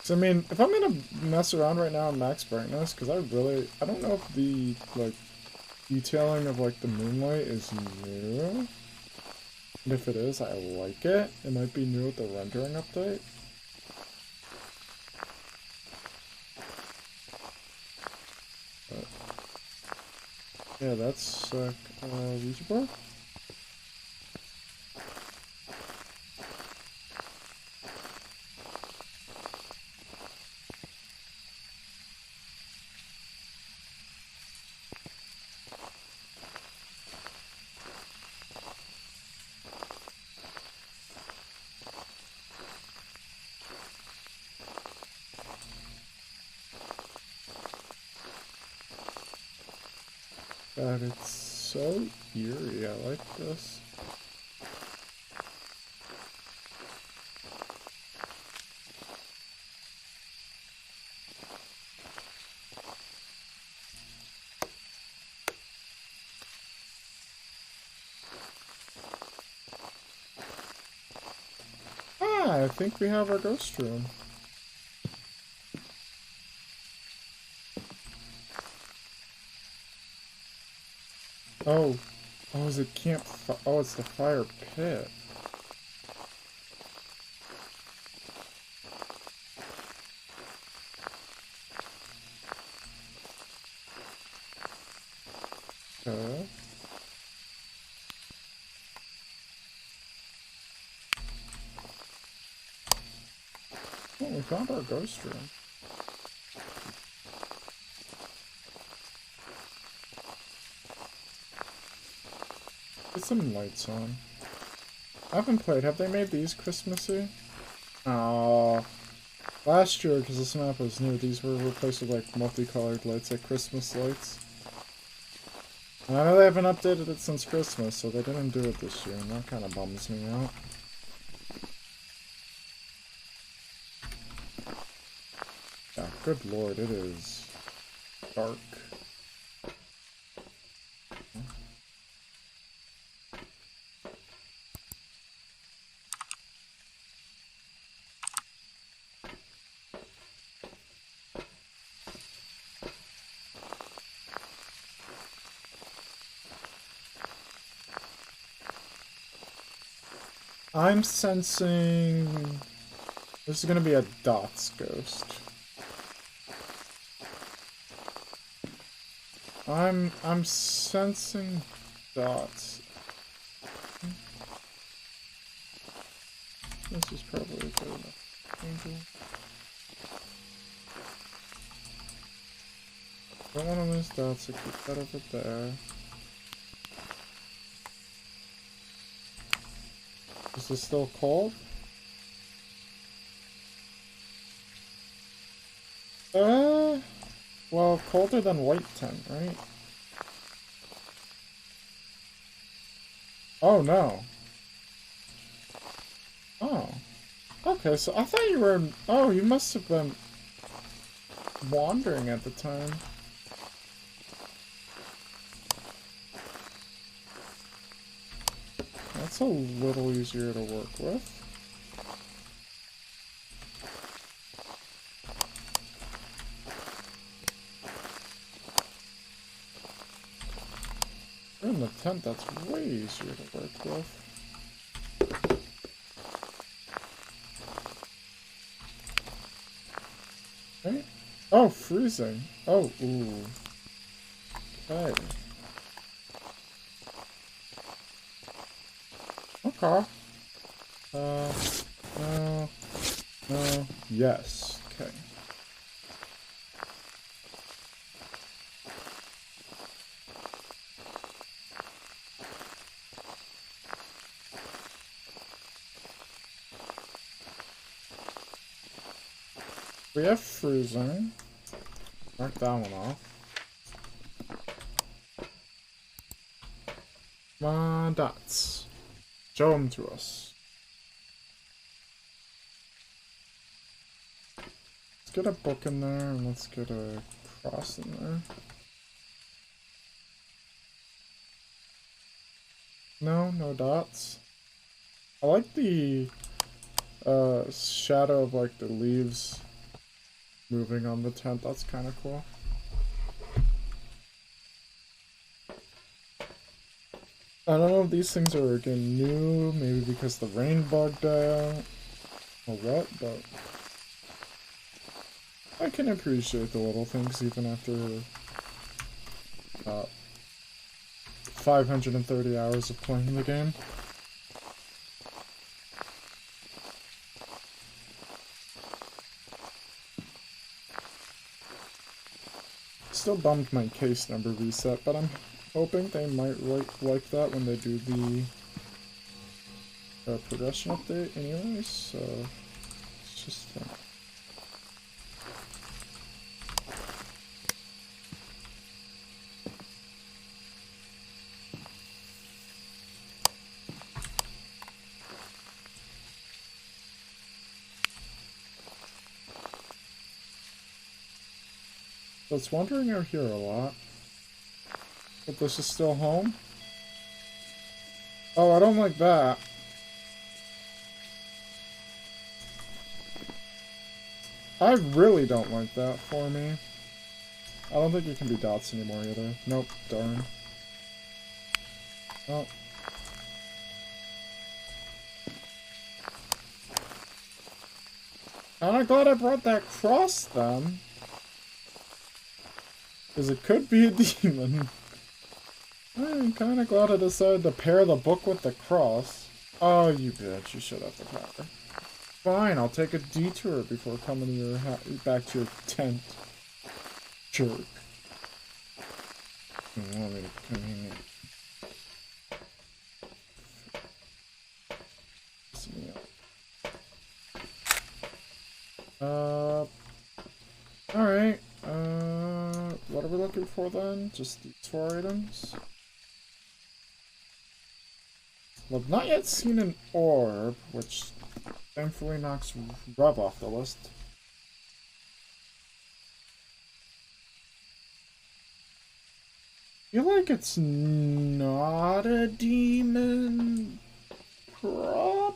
So, I mean, if I'm gonna mess around right now in max brightness, because I don't know if the, like, detailing of, like, the moonlight is new. And if it is, I like it. It might be new with the rendering update. But, yeah, that's sick. Ouija board? God, it's so eerie. I like this. Ah, I think we have our ghost room. Oh. Oh, is it oh, it's the fire pit. Okay. Oh, we found our ghost room. Get some lights on. I haven't played. Have they made these Christmassy? Oh. Last year, because this map was new, these were replaced with like multicolored lights, like Christmas lights. And I know they haven't updated it since Christmas, so they didn't do it this year, and that kind of bums me out. Yeah, good lord, it is dark. I'm sensing this is gonna be a dots ghost. I'm sensing dots. This is probably a good enough angle. Don't want to lose dots, so keep that over there. Is this still cold? Well, colder than white tent, right? Oh, no. Oh. Okay, so I thought you were... Oh, you must have been wandering at the time. That's a little easier to work with. In the tent, that's way easier to work with. Right? Oh, freezing. Oh, ooh. Okay. Okay. No. No. Yes. Okay. We have freezing. Mark that one off. Come on, dots. Show them to us. Let's get a book in there, and let's get a cross in there. No, no dots. I like the shadow of like the leaves moving on the tent. That's kind of cool. I don't know if these things are again new, maybe because the rain bugged out or what, but I can appreciate the little things even after 530 hours of playing the game. Still bummed my case number reset, but I'm hoping they might like that when they do the progression update anyways, so it's just fun. So it's wandering out here a lot. But this is still home? Oh, I don't like that. I really don't like that for me. I don't think it can be dots anymore either. Nope, darn. Oh. Kinda glad I brought that cross then. Because it could be a demon. I'm kinda glad I decided to pair the book with the cross. Oh, you bitch, you should have the power. Fine, I'll take a detour before coming to your back to your tent. Jerk. You want me to come in and piss me off. Alright. What are we looking for then? Just these 4 items? Well, I've not yet seen an orb, which thankfully knocks Rev off the list. I feel like it's not a demon. Probably.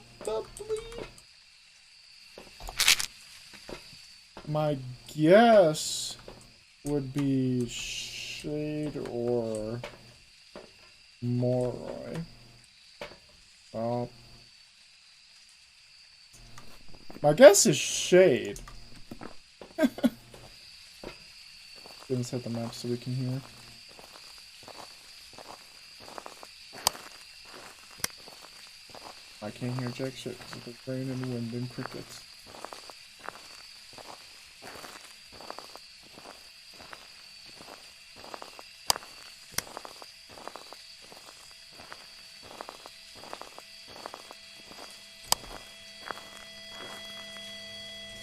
My guess would be Shade or Moroi. My guess is Shade. Let's hit the map so we can hear. I can't hear jack shit because of the rain and wind and crickets.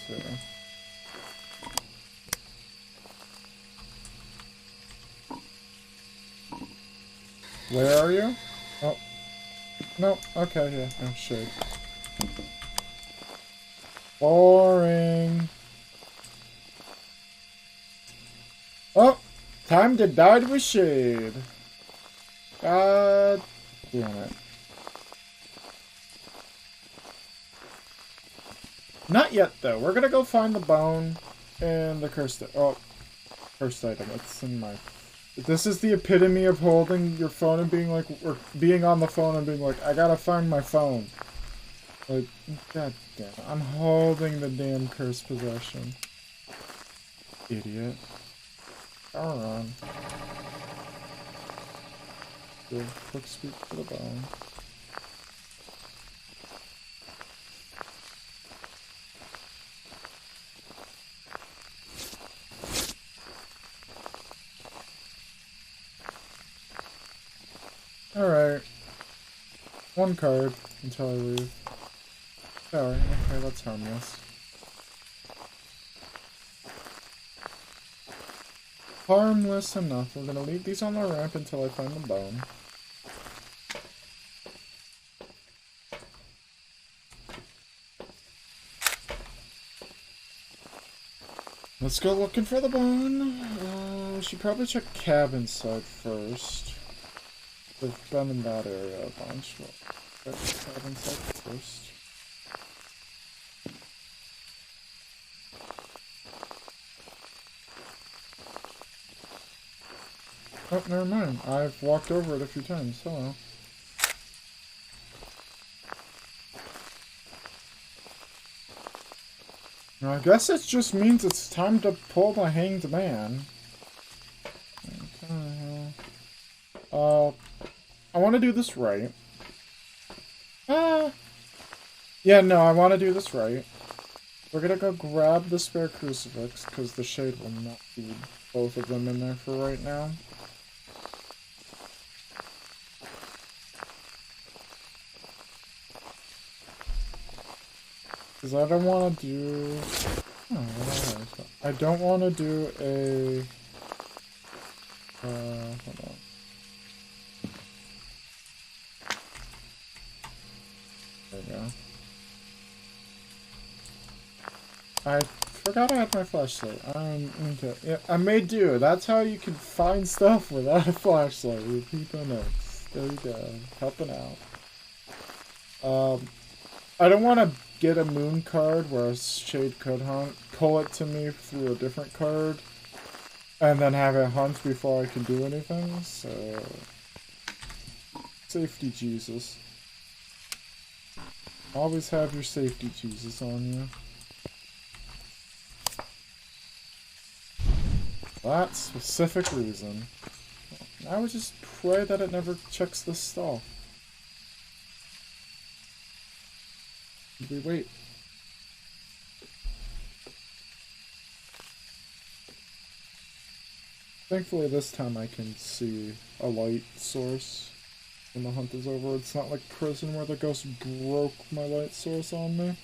So. Where are you? Oh. No, okay, yeah, oh shit. Boring. Oh! Time to die to a shade. God damn it. Not yet, though. We're gonna go find the bone and the cursed... Oh. Cursed item. It's in my... This is the epitome of holding your phone and being like... Or being on the phone and being like, I gotta find my phone. Like, god damn it. I'm holding the damn cursed possession. Idiot. Power on. Give quick speak for the bone. Alright. 1 card until I leave. Alright, okay, that's harmless. Harmless enough. We're gonna leave these on the ramp until I find the bone. Let's go looking for the bone. We should probably check cabin side first. We've been in that area a bunch. We'll check cabin side first. Oh, never mind. I've walked over it a few times. Hello. Now, I guess it just means it's time to pull the hanged man. I want to do this right. Yeah, no, I want to do this right. We're gonna go grab the spare crucifix, because the shade will not feed both of them in there for right now. Because I don't want to do... Oh, I don't want to do a... hold on. There we go. I forgot I had my flashlight. Okay. Yeah, I may do. That's how you can find stuff without a flashlight. Repeat the notes. There you go. Helping out. I don't want to get a moon card where Shade could call it to me through a different card, and then have it hunt before I can do anything, so... Safety Jesus. Always have your safety Jesus on you. For that specific reason. I would just pray that it never checks the stall. We wait. Thankfully this time I can see a light source when the hunt is over. It's not like prison where the ghost broke my light source on me.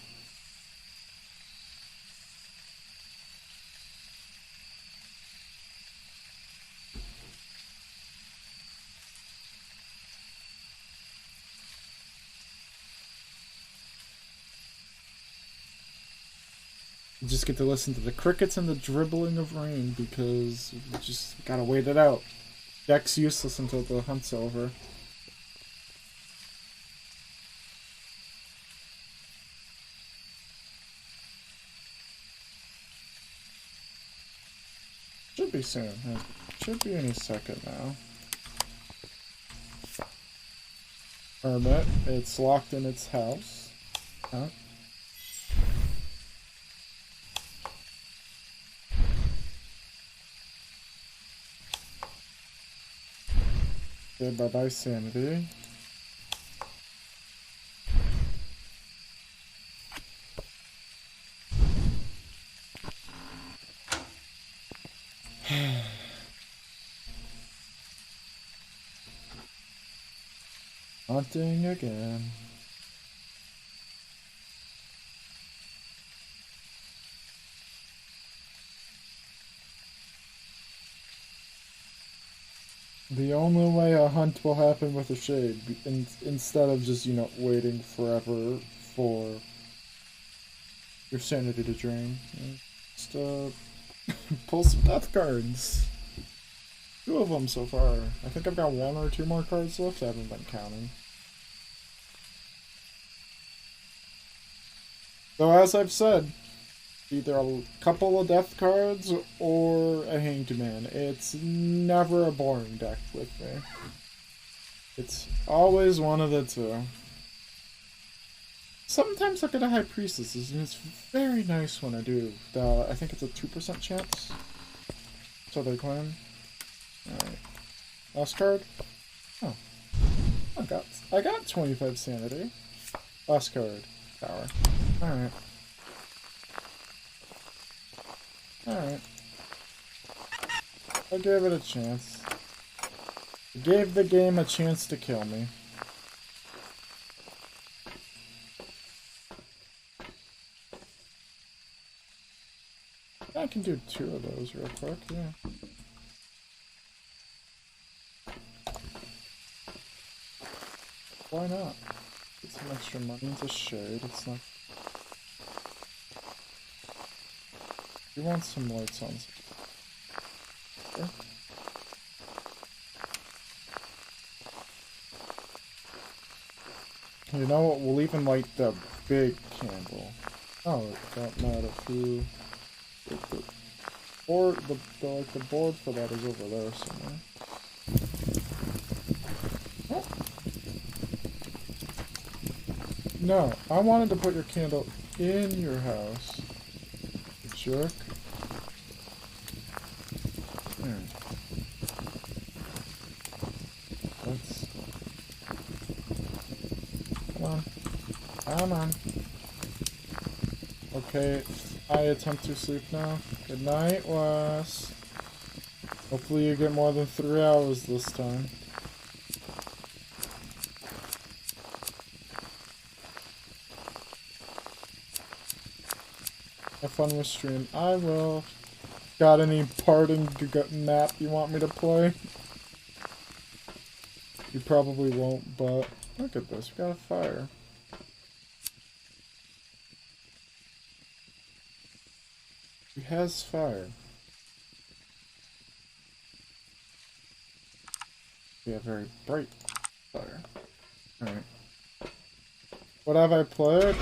You just get to listen to the crickets and the dribbling of rain because you just gotta wait it out. Deck's useless until the hunt's over. Should be soon. Should be any second now. Hermit, it's locked in its house. Huh? Okay, bye-bye sanity. Haunting again. The only way a hunt will happen with a shade, instead of just, you know, waiting forever for your sanity to drain. Just, pull some death cards. 2 of them so far. I think I've got 1 or 2 more cards left. I haven't been counting. So as I've said, either a couple of death cards or a hanged man. It's never a boring deck with me. It's always one of the two. Sometimes I get a high priestess, and it's very nice when I do. I think it's a 2% chance. So they claim. Alright. Last card. Oh. I got 25 sanity. Last card. Power. Alright. Alright. I gave it a chance. I gave the game a chance to kill me. I can do 2 of those real quick, yeah. Why not? Get some extra money into shade, it's not... You want some lights on. Okay. You know what, we'll even light the big candle. Oh, it don't matter who... The board, the board for that is over there somewhere. Oh. No, I wanted to put your candle in your house. You jerk. Here. Let's... Come on. Come on. Okay. I attempt to sleep now. Good night, Wes. Hopefully you get more than 3 hours this time. Have fun with stream. I will. Got any parting map you want me to play? You probably won't, but look at this. We got a fire. He has fire. We have very bright fire. Alright. What have I played?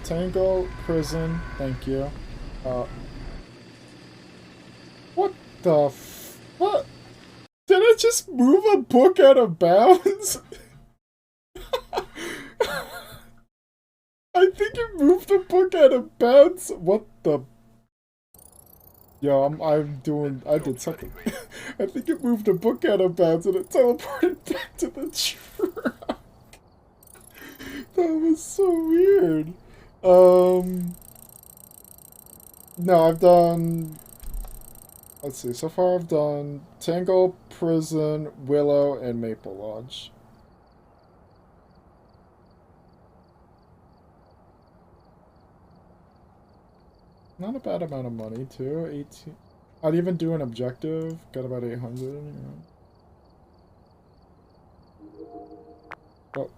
Tango, Prison, thank you. What the what? Did I just move a book out of bounds? I think it moved the book out of bounds. What the? Yo, I did something. I think it moved a book out of bounds and it teleported back to the truck. That was so weird. No, I've done... Let's see, so far I've done Tangle, Prison, Willow, and Maple Lodge. Not a bad amount of money, too. 18. I'd even do an objective. Got about 800, you know. Oh.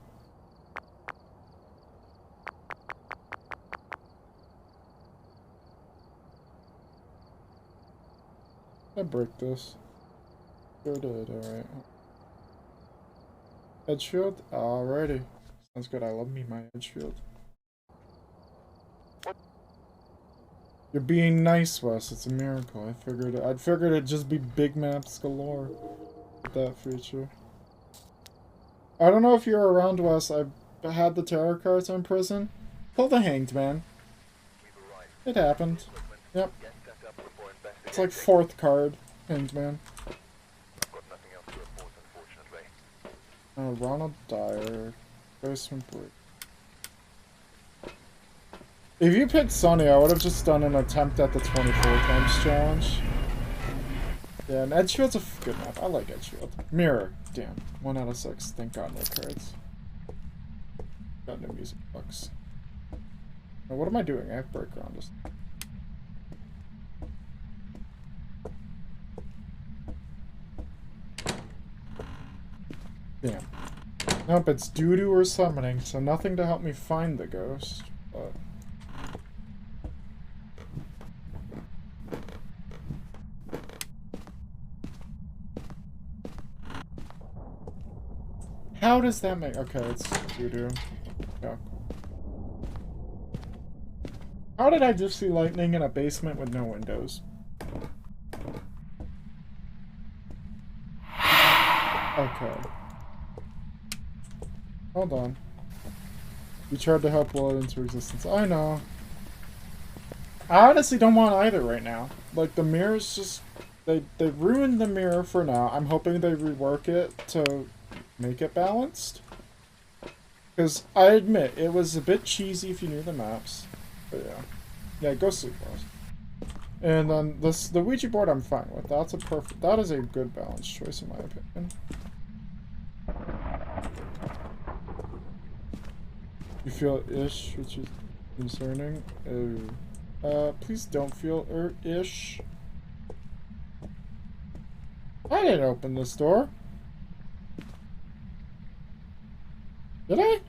I break this. Sure did, alright. Edge shield? Alrighty. Sounds good. I love me my edge shield. You're being nice, Wes. It's a miracle. I'd figured it'd just be big maps galore with that feature. I don't know if you're around, Wes. I had the tarot cards in Prison. Pull the Hanged Man. It happened. Yep. It's like 4th card, Hanged Man. Ronald Dyer. Basement Break. If you picked Sunny, I would have just done an attempt at the 24 times challenge. Yeah, and Edgefield's a good map. I like Edgefield. Mirror. Damn. 1 out of 6. Thank God no cards. Got no music box. Now, what am I doing? I have break around just. Damn. Nope, it's doo-doo or summoning, so nothing to help me find the ghost, but... How does that make... Okay, it's doo-doo. Yeah. How did I just see lightning in a basement with no windows? Okay. Hold on. You tried to help blow it into existence. I know. I honestly don't want either right now. Like, the mirror's just... They ruined the mirror for now. I'm hoping they rework it to make it balanced. Because, I admit, it was a bit cheesy if you knew the maps. But yeah. Yeah, go sleep, boss. And then the Ouija board I'm fine with. That is a good balanced choice in my opinion. You feel ish, which is concerning. Please don't feel ish. I didn't open this door. Did I?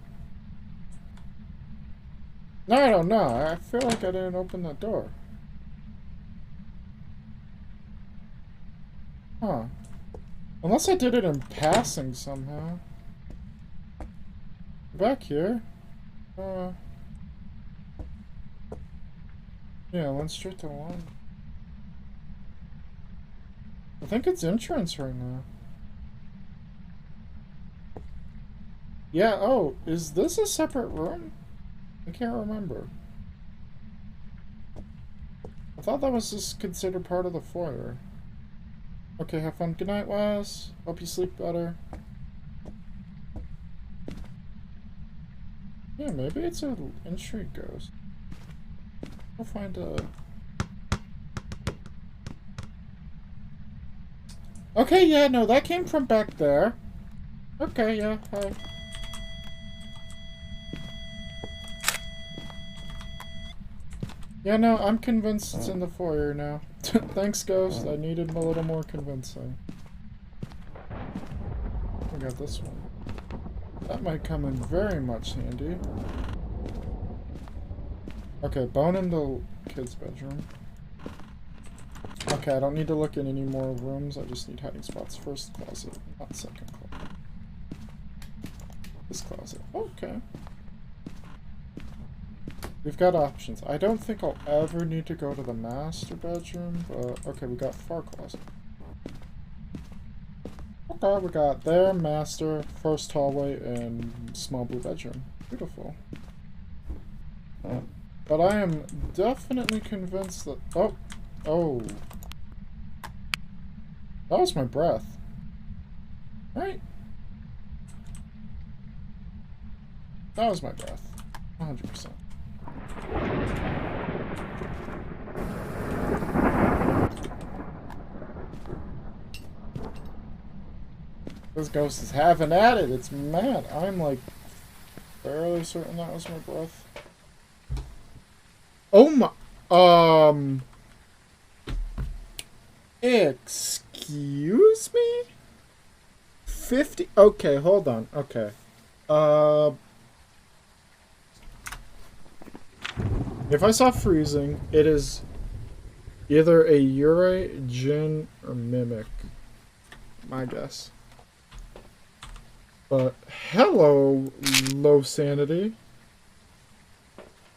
No, I don't know. I feel like I didn't open that door. Huh. Unless I did it in passing somehow. Back here. Yeah, went straight to 1. I think it's entrance right now. Yeah, oh, is this a separate room? I can't remember. I thought that was just considered part of the foyer. Okay, have fun. Good night, Wes. Hope you sleep better. Yeah, maybe it's an entry ghost. We'll find a... Okay, yeah, no, that came from back there. Okay, yeah, hi. Yeah, no, I'm convinced it's in the foyer now. Thanks, Ghost. I needed a little more convincing. I got this one. That might come in very much handy. Okay, bone in the kid's bedroom. Okay, I don't need to look in any more rooms. I just need hiding spots. First closet, not second closet. This closet. Okay. We've got options. I don't think I'll ever need to go to the master bedroom, but okay, we got far closet. Okay, we got there, master, first hallway, and small blue bedroom. Beautiful. But I am definitely convinced that... Oh. That was my breath. Right? That was my breath. 100%. This ghost is having at it. It's mad. I'm like fairly certain that was my breath. Oh my. Excuse me? 50. Okay, hold on. Okay. If I saw freezing, it is either a Yurei, Jin, or Mimic. My guess. But hello, low sanity.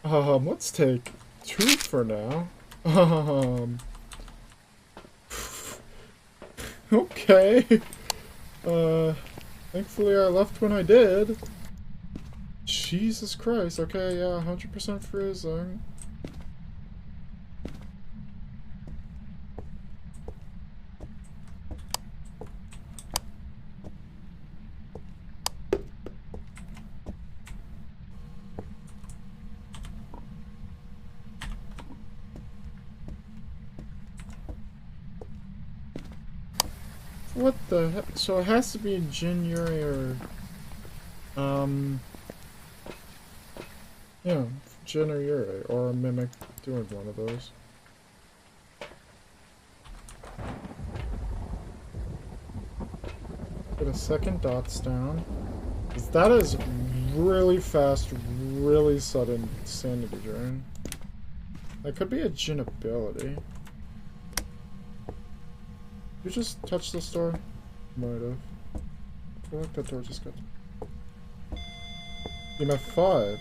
Let's take 2 for now. Okay. Thankfully I left when I did. Jesus Christ. Okay, yeah, 100% freezing. What the heck? So it has to be a Jin, Yuri, or... Yeah, Jin or Yuri, or a Mimic doing one of those. Get a second dots down. That is really fast, really sudden sanity drain. That could be a Jin ability. You just touched this door? Might have. I feel like that door just got... EMF 5.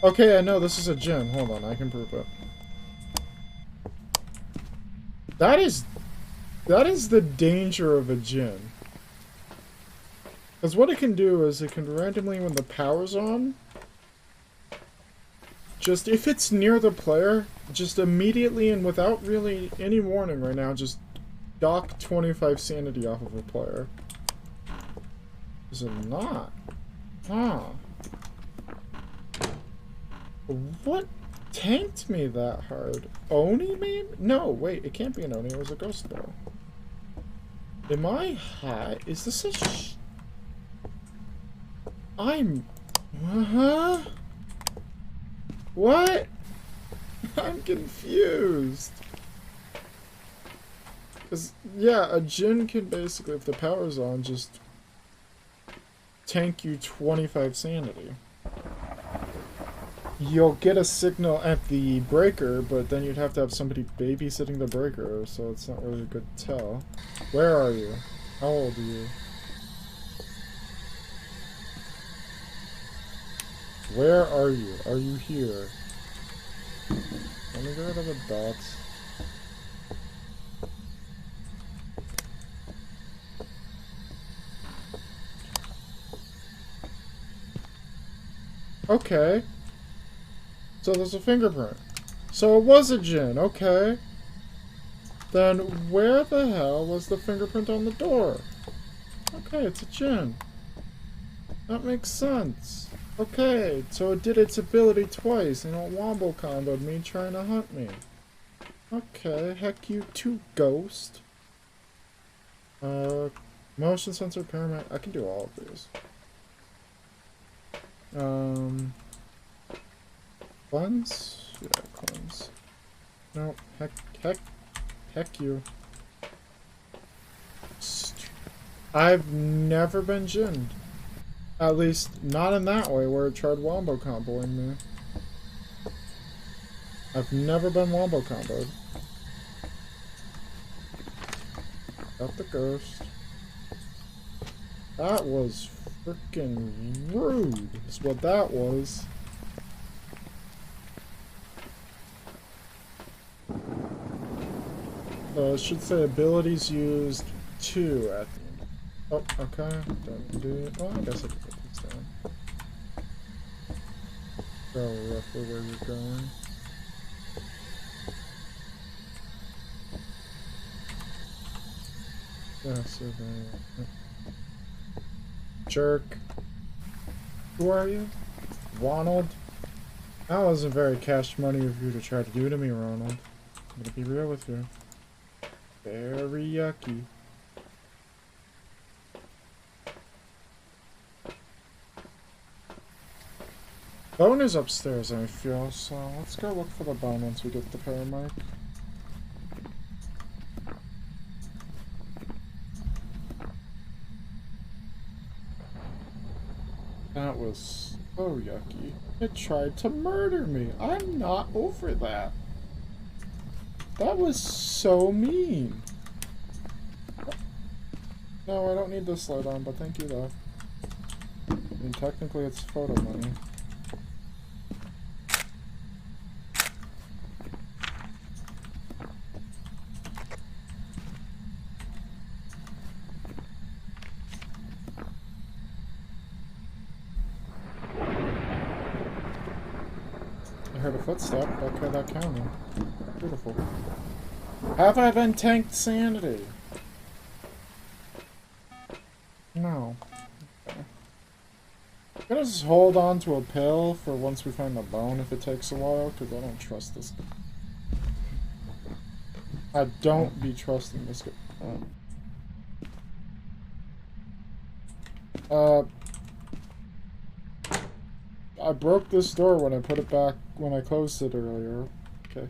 Okay, I know this is a Jin. Hold on, I can prove it. That is the danger of a Jin. Because what it can do is it can randomly, when the power's on, just, if it's near the player, just immediately and without really any warning right now, just dock 25 sanity off of a player. Is it not? Huh. What tanked me that hard? Oni maybe? No, wait, it can't be an Oni, it was a ghost bow. Am I high? Is this a I'm... Uh-huh? What? I'm confused. Because, yeah, a Jin can basically, if the power's on, just tank you 25 sanity. You'll get a signal at the breaker, but then you'd have to have somebody babysitting the breaker, so it's not really a good tell. Where are you? How old are you? Where are you? Are you here? Let me get rid of the dots. Okay. So there's a fingerprint. So it was a Jin, okay. Then where the hell was the fingerprint on the door? Okay, it's a Jin. That makes sense. Okay, so it did its ability twice and it wombo comboed me trying to hunt me. Okay, heck you too, ghost. Motion sensor, paramount. I can do all of these. Cleanse? Yeah, cleanse. No, heck you. I've never been Jinned. At least, not in that way, where it tried wombo comboing me. I've never been wombo comboed. Got the ghost. That was freaking rude, is what that was. I should say abilities used 2 at the end. Oh, okay. Don't do it. Well, I guess I could put these down. Go roughly where you're going. Yeah, so there. Jerk. Who are you? Ronald? That wasn't very cash money of you to try to do to me, Ronald. I'm gonna be real with you. Very yucky. Bone is upstairs, I feel, so let's go look for the bone once we get the paramite. That was so yucky. It tried to murder me. I'm not over that. That was so mean. No, I don't need this light on, but thank you though. I mean, technically it's photo money. I heard a footstep. Okay, that counted. Beautiful. Have I been tanked sanity? No. Okay. I'm gonna just hold on to a pill for once we find the bone if it takes a while, because I don't trust this guy. I don't be trusting this guy. I broke this door when I put it back, when I closed it earlier. Okay.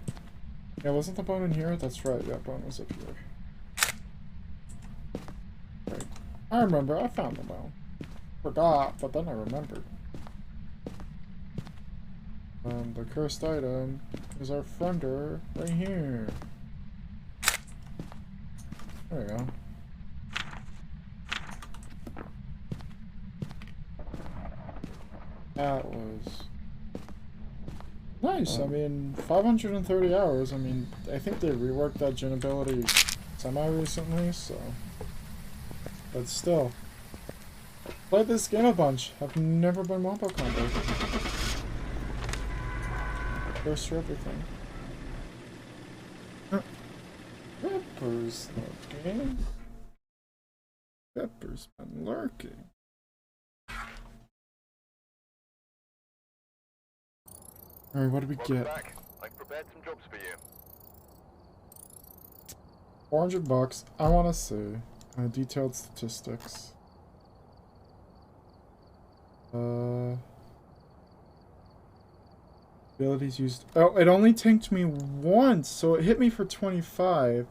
Yeah, wasn't the bone in here? That's right, that bone was up here. Right. I remember, I found the bone. Forgot, but then I remembered. The cursed item is our friender right here. There we go. That was nice. I mean, 530 hours. I mean, I think they reworked that Jin ability semi-recently, so... But still. Played this game a bunch. I've never been wombo combo. First for everything. Pepper's lurking. Pepper's been lurking. Alright, what do we get? Back. I've prepared some jobs for you. 400 bucks. I want to see. Detailed statistics. Abilities used. Oh, it only tanked me once, so it hit me for 25.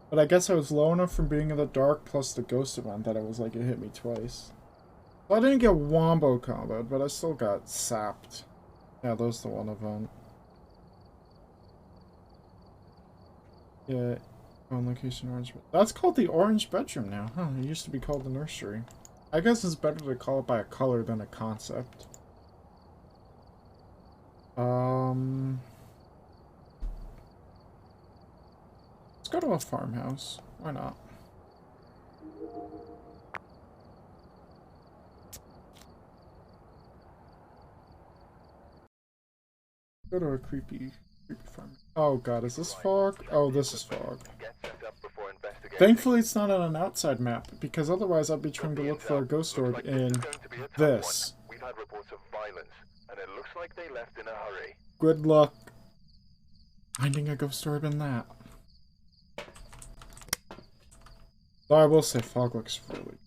But I guess I was low enough from being in the dark plus the ghost event that it was like it hit me twice. So I didn't get wombo comboed, but I still got sapped. Yeah, those the one event. Yeah, on location orange. That's called the orange bedroom now, huh? It used to be called the nursery. I guess it's better to call it by a color than a concept. Let's go to a farmhouse. Why not? Go to a creepy farm. Oh god, is this fog? Oh, this is fog. Thankfully it's not on an outside map, because otherwise I'd be trying to look for a ghost orb in this. We've had reports of violence, and it looks like they left in a hurry. Good luck finding a ghost orb in that. Though I will say fog looks really...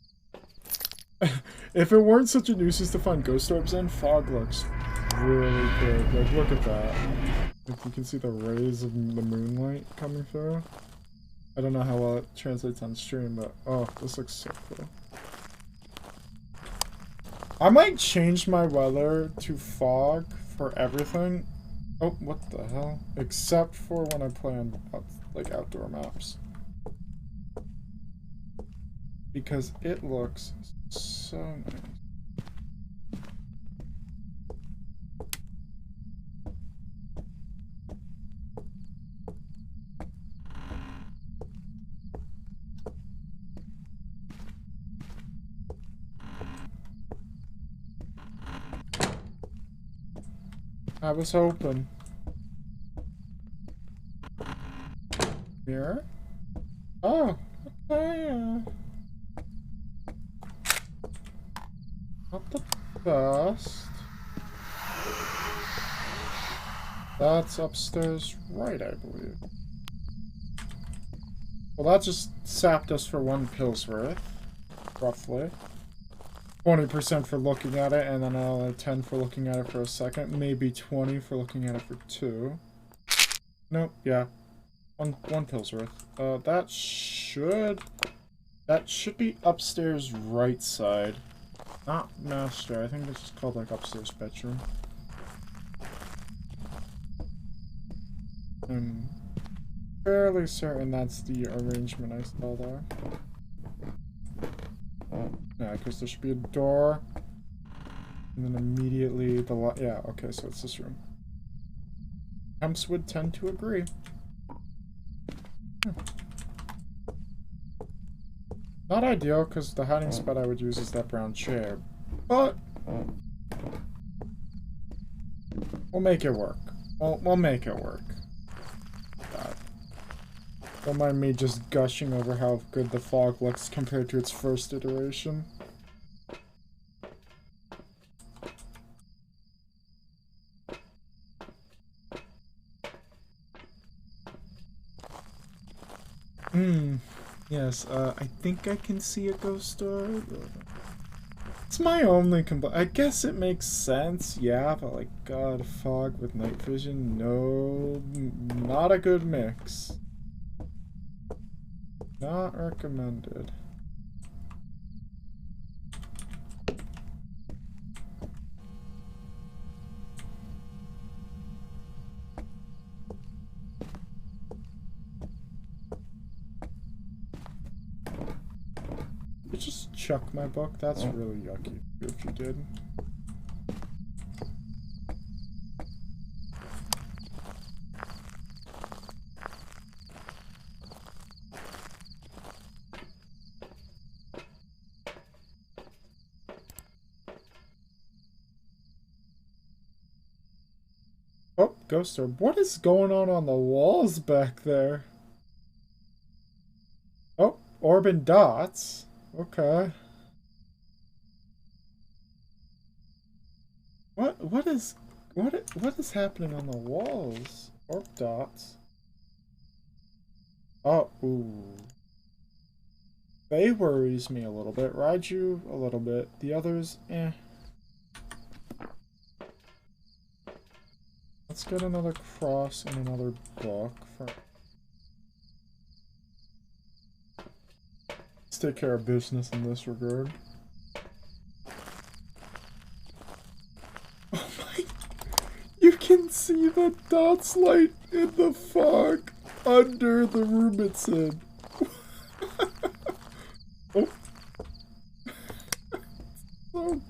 If it weren't such a nuisance to find ghost orbs in, fog looks really good. Like, look at that. Like, you can see the rays of the moonlight coming through. I don't know how well it translates on stream, but oh, this looks so cool. I might change my weather to fog for everything, Oh, what the hell? Except for when I play on like outdoor maps. Because it looks so nice. I was hoping. Mirror? Oh, okay. Not the best. That's upstairs right, I believe. Well, that just sapped us for 1 pill's worth. Roughly. 20% for looking at it, and then another 10 for looking at it for a second. Maybe 20 for looking at it for 2. Nope, yeah. One pill's worth. That should be upstairs right side. Not master, I think this is called like upstairs bedroom. I'm fairly certain that's the arrangement I saw there. Yeah, because there should be a door. And then immediately the yeah, okay, so it's this room. Temps would tend to agree. Not ideal, because the hiding spot I would use is that brown chair. But we'll make it work. We'll make it work. God. Don't mind me just gushing over how good the fog looks compared to its first iteration. Yes, I think I can see a ghost door. It's my only complaint. I guess it makes sense, yeah, but like, God, fog with night vision? No, not a good mix. Not recommended. You just chuck my book? That's really yucky if you did. Oh, ghost orb. What is going on the walls back there? Oh, orb and dots. Okay. What is happening on the walls? Orb dots. Oh, ooh. They worries me a little bit. Raiju a little bit. The others, eh. Let's get another cross and another book. Let's take care of business in this regard. Oh my... You can see the dots light in the fog under the room it's in. Oh. Oh.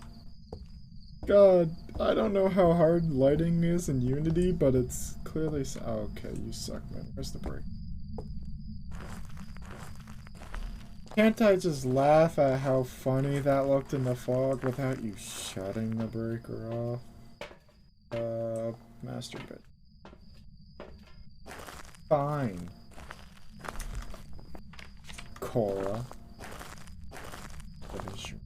God, I don't know how hard lighting is in Unity, but it's clearly... Oh, okay, you suck, man. Where's the break? Can't I just laugh at how funny that looked in the fog without you shutting the breaker off? Master bit. Fine. Cora. That is your...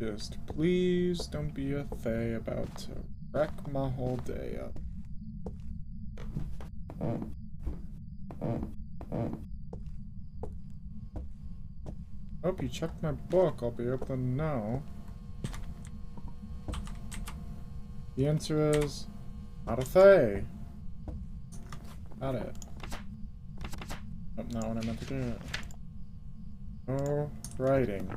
Just please don't be a Fae about to wreck my whole day up. Hope you checked my book, I'll be able to know. The answer is not a Fae. Got it. Oh, not what I meant to do. No writing.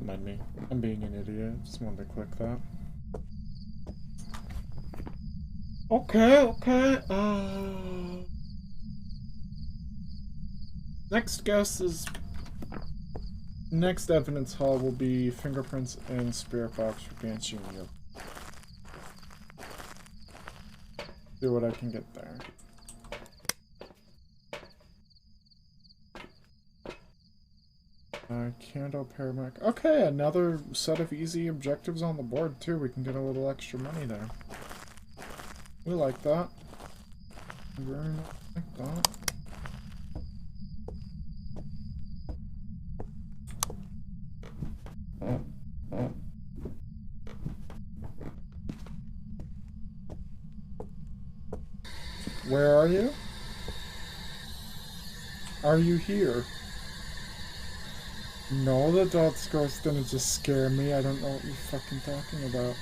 Mind me. I'm being an idiot. Just wanted to click that. Okay. Next guess is... Next evidence haul will be fingerprints and spirit box for Banshee and Yoke. See what I can get there. Candle paramedic. Okay, another set of easy objectives on the board too. We can get a little extra money there. We like that. Very much like that. Where are you? Are you here? No, the dot score's gonna just scare me. I don't know what you're fucking talking about.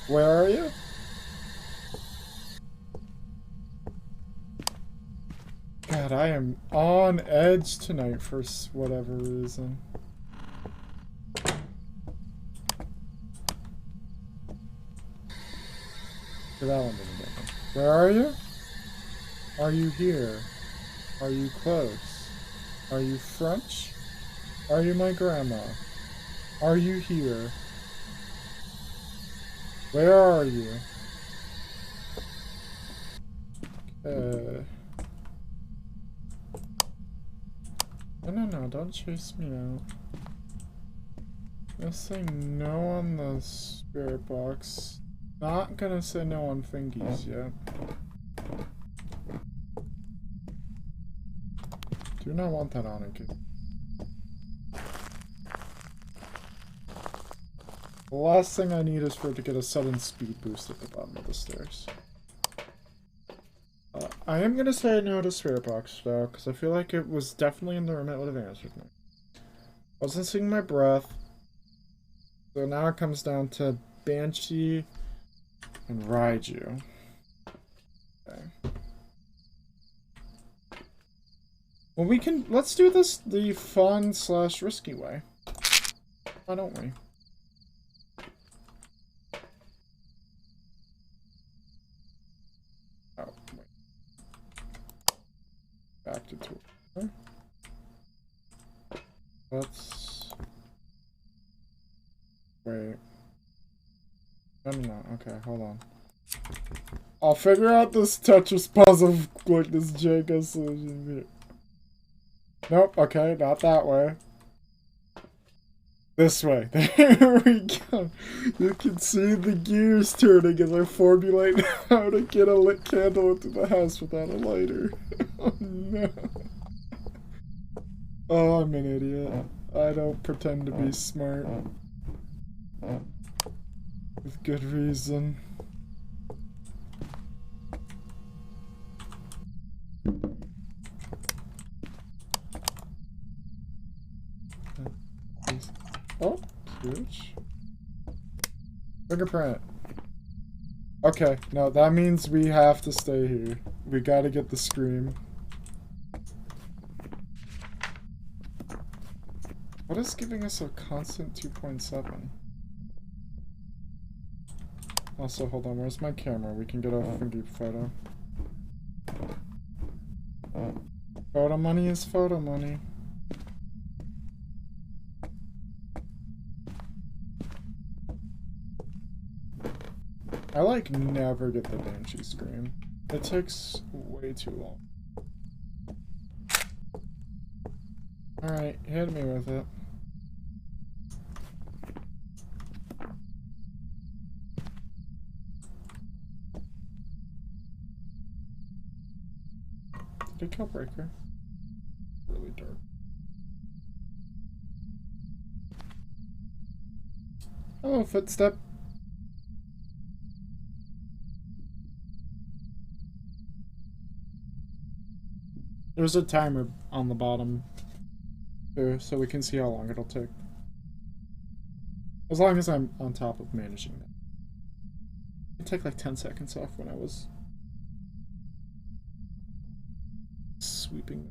Where are you? God, I am on edge tonight for whatever reason. That one didn't get me. Where are you? Are you here? Are you close? Are you French? Are you my grandma? Are you here? Where are you? No, don't chase me out. Gonna say no on the spirit box. Not gonna say no on fingies yet. Do not want that on it, kid. The last thing I need is for it to get a sudden speed boost at the bottom of the stairs. I am gonna say no to spirit box though, because I feel like it was definitely in the room it would have answered me. Wasn't seeing my breath. So now it comes down to Banshee and Raiju. Okay. Well, let's do this the fun / risky way. Why don't we? Oh, wait. Back to tour. Let's... Wait. No. Okay, hold on. I'll figure out this Tetris puzzle like this Jenga solution here. Nope, okay, not that way. This way. There we go. You can see the gears turning as I formulate how to get a lit candle into the house without a lighter. Oh no. Oh, I'm an idiot. I don't pretend to be smart. With good reason. Oh, switch. Fingerprint. Okay, no, that means we have to stay here. We gotta get the scream. What is giving us a constant 2.7? Also, hold on, where's my camera? We can get a fingy photo. Photo money is photo money. I like never get the Banshee scream. It takes way too long. Alright, hit me with it. Did it kill Breaker? dark. Hello, footstep. There's a timer on the bottom too, so we can see how long it'll take. As long as I'm on top of managing that. It took like 10 seconds off when I was sweeping.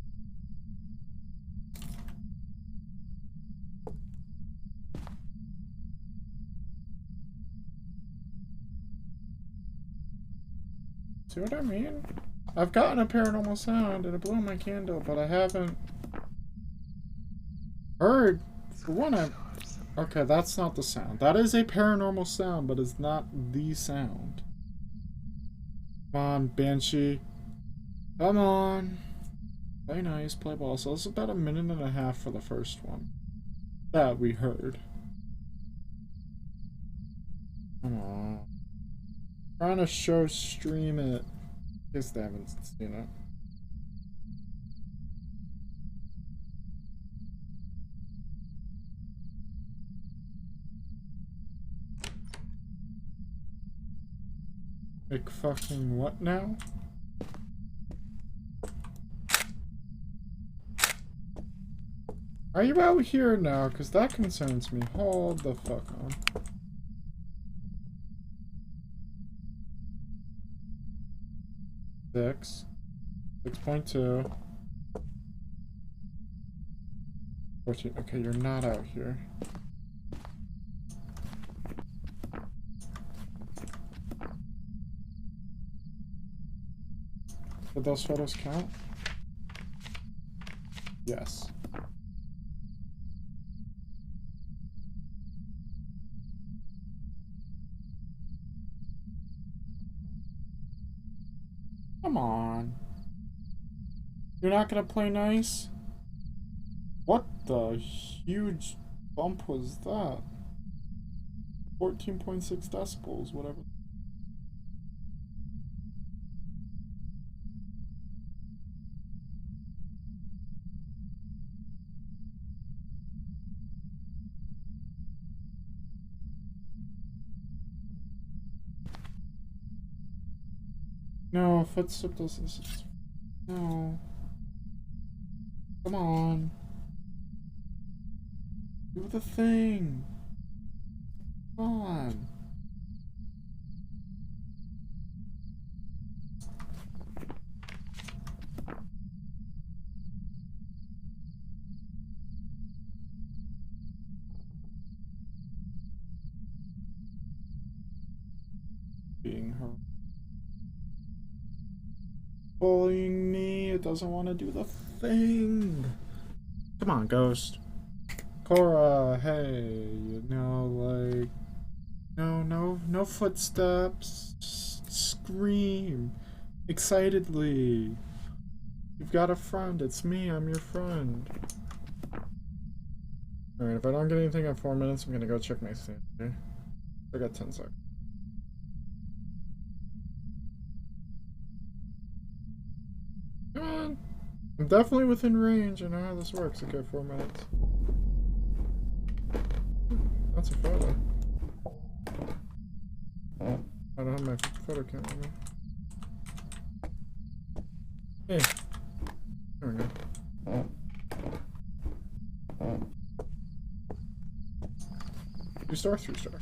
See what I mean? I've gotten a paranormal sound and it blew my candle, but I haven't heard. For one, okay, that's not the sound. That is a paranormal sound, but it's not the sound. Come on, Banshee. Come on. Play nice, play ball. So it's about 1.5 minutes for the first one that we heard. Come on. Trying to show stream it. I guess they haven't seen it. Like fucking what now? Are you out here now? Because that concerns me. Hold the fuck on. Six. 6.2. 14. Okay, you're not out here. Did those photos count? Yes. Come on. You're not gonna play nice? What the huge bump was that? 14.6 decibels, whatever. No, footstep doesn't. No. Come on. Do the thing. Come on. Being her. Bullying me, it doesn't want to do the thing. Come on, ghost. Cora, hey, you know, like, no footsteps. Scream excitedly. You've got a friend. It's me. I'm your friend. All right. If I don't get anything in 4 minutes, I'm gonna go check my state. Okay? I got 10 seconds. Come on. I'm definitely within range. I know how this works. Okay, 4 minutes. That's a photo. I don't have my photo camera with me. Hey. There we go. 2-star, 3-star.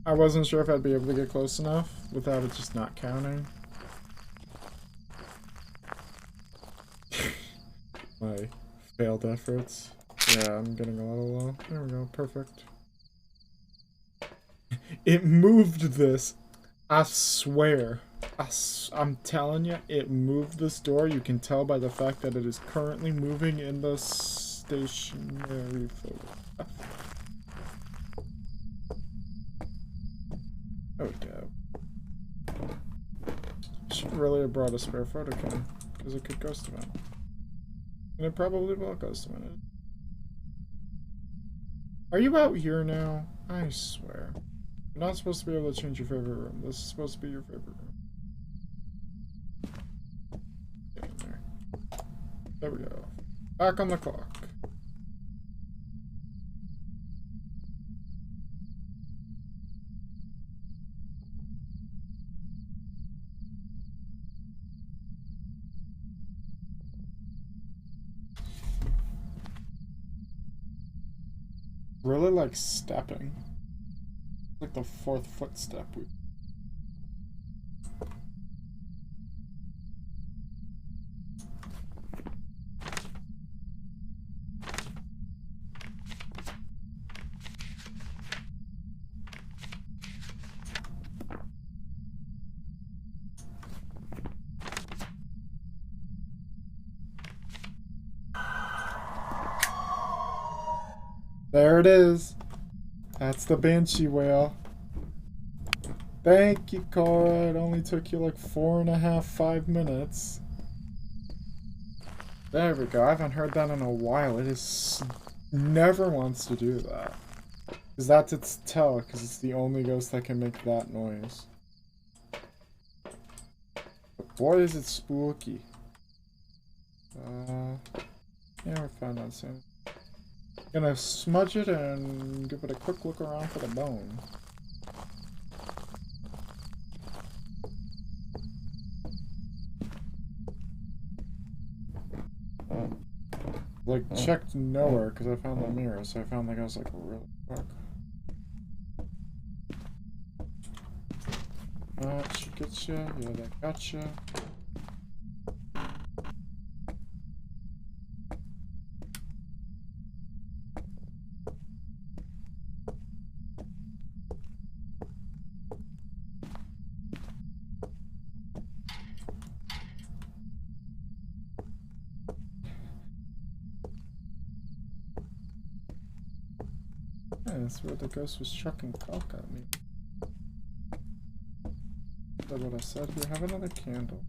I wasn't sure if I'd be able to get close enough without it just not counting. My failed efforts. Yeah, I'm getting a little low. There we go, perfect. It moved this. I swear. I'm telling you, it moved this door. You can tell by the fact that it is currently moving in the stationary photograph. Oh, damn. Should really have brought a spare photo cam, because it could ghost event. And it probably will ghost event. Are you out here now? I swear. You're not supposed to be able to change your favorite room. This is supposed to be your favorite room. Get in there. There we go. Back on the clock. Really like stepping. Like the fourth footstep we. There it is. That's the Banshee whale. Thank you, Cora. It only took you like 4.5, 5 minutes. There we go. I haven't heard that in a while. It is never wants to do that. Because that's its tell, because it's the only ghost that can make that noise. But boy, is it spooky. Yeah, we're fine on soon. Gonna smudge it and give it a quick look around for the bone. Like, checked nowhere because I found the mirror, so I found the ghost like really quick. That should get you. Yeah, that got you. That's where the ghost was chucking cock at me. Is that what I said? Here, have another candle.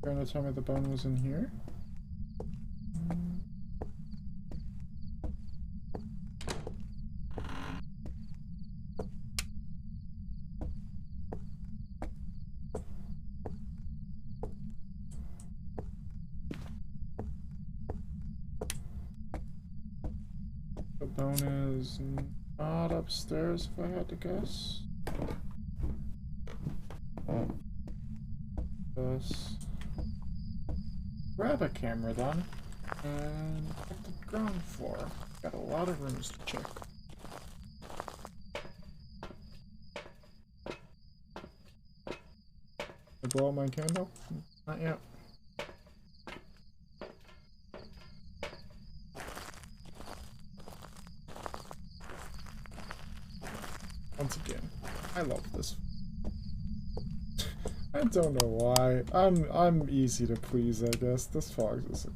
Trying to tell me the bone was in here? The bone is not upstairs, if I had to guess. This. Grab a camera then, and check the ground floor. Got a lot of rooms to check. I blow out my candle? Not yet. Once again, I love this. I don't know why. I'm easy to please, I guess. This fog is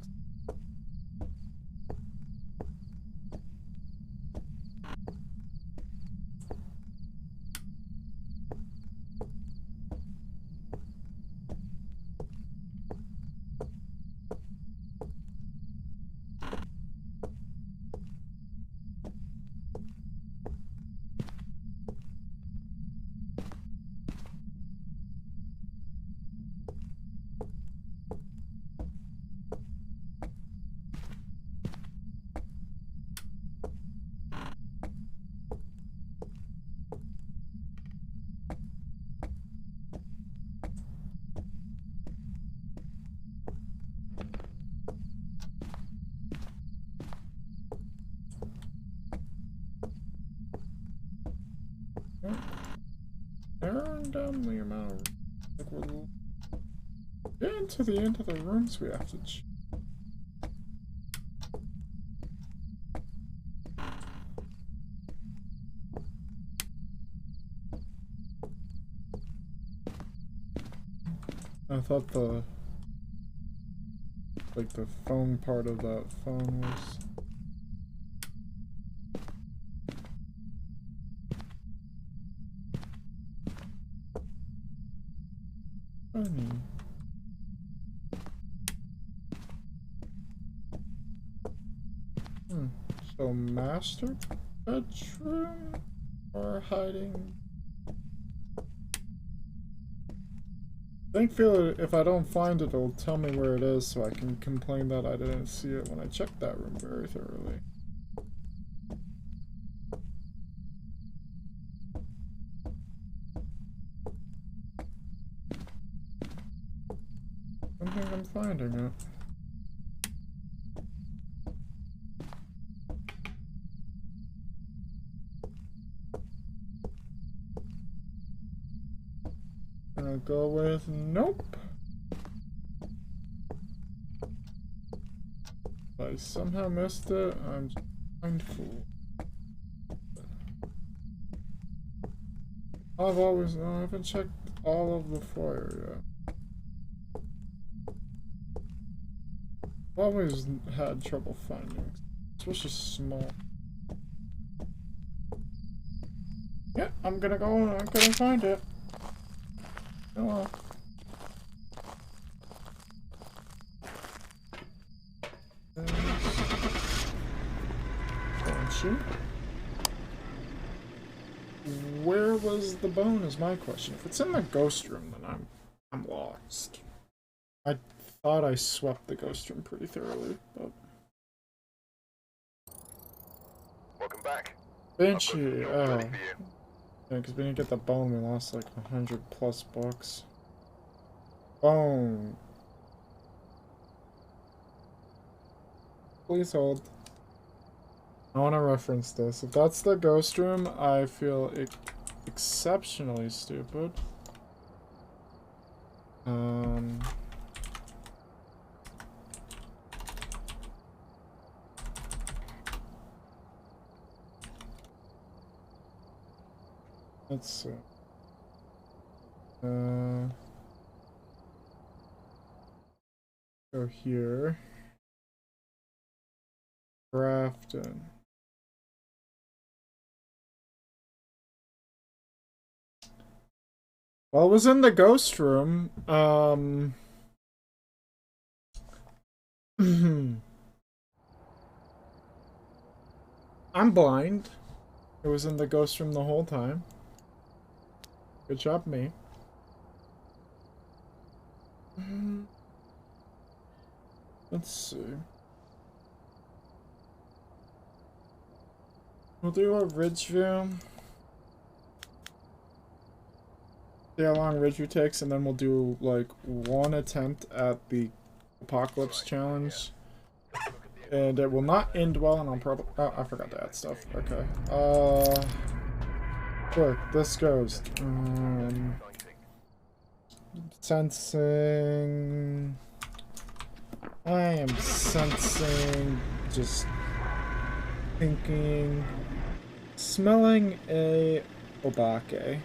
narrowing down the amount of, like, we're getting to the end of the rooms we have to check. I thought the phone part of that phone was funny. So master bedroom or hiding Thankfully, if I don't find it, it'll tell me where it is so I can complain that I didn't see it when I checked that room very thoroughly. I don't think I'm finding it. I'll go with nope. If I somehow missed it, I'm just blind fool. I haven't checked all of the foyer yet. I've always had trouble finding, especially small. Yeah, I'm gonna find it. Oh well. Banshee. Where was the bone is my question. If it's in the ghost room, then I'm lost. I thought I swept the ghost room pretty thoroughly, but Welcome back. Banshee, oh. Ready for you. Yeah, because we didn't get the bone, we lost like 100+ bucks. Bone. Please hold. I want to reference this. If that's the ghost room, I feel exceptionally stupid. Let's see. Go here. Grafton. Well, it was in the ghost room. I'm blind. It was in the ghost room the whole time. Good job, me. Let's see. We'll do a ridge view. See how long Ridgeview takes, and then we'll do like one attempt at the apocalypse challenge. And it will not end well, and I'll probably... Oh, I forgot to add stuff. Okay. Look, this goes. Sensing... I am sensing... Just... thinking... Smelling a... Obake.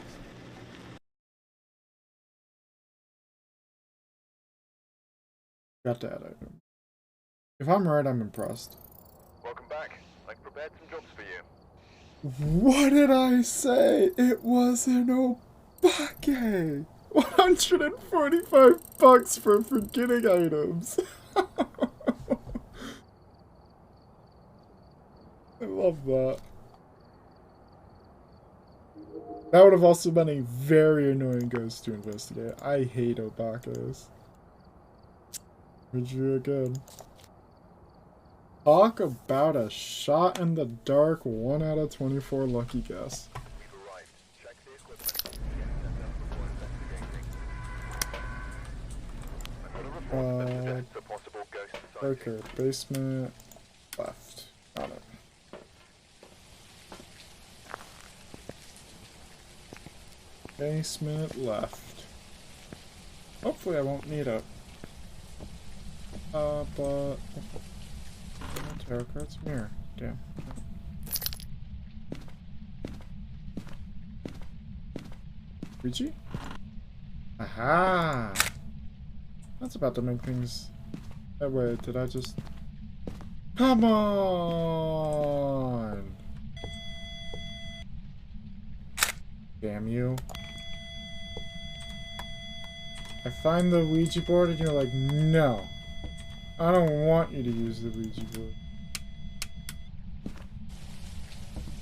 Got that item. If I'm right, I'm impressed. Welcome back. I've prepared some jobs for you. What did I say? It was an Obake! 145 bucks for forgetting items. I love that. That would have also been a very annoying ghost to investigate. I hate Obakes. Review again. Talk about a shot in the dark, 1 out of 24 lucky guess. We've arrived. Check the equipment. Get set up before investigating. I've got a report that suggests a possible ghost sighting. Okay, basement left. Got it. Basement left. Hopefully I won't need it. But... Tarot cards? Mirror. Damn. Ouija? Aha! That's about to make things... That way, did I just... Come on! Damn you. I find the Ouija board and you're like, no. I don't want you to use the Ouija board.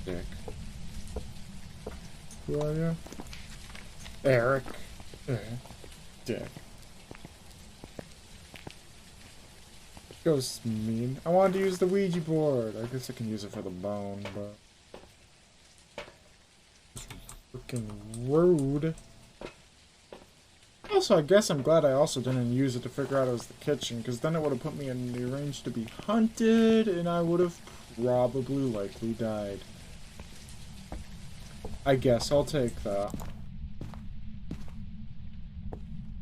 Dick. Who are you? Eric. Yeah. Dick. Ghost mean. I wanted to use the Ouija board. I guess I can use it for the bone, but... Freaking rude. Also, I guess I'm glad I also didn't use it to figure out it was the kitchen, because then it would have put me in the range to be hunted, and I would have probably likely died. I guess I'll take that.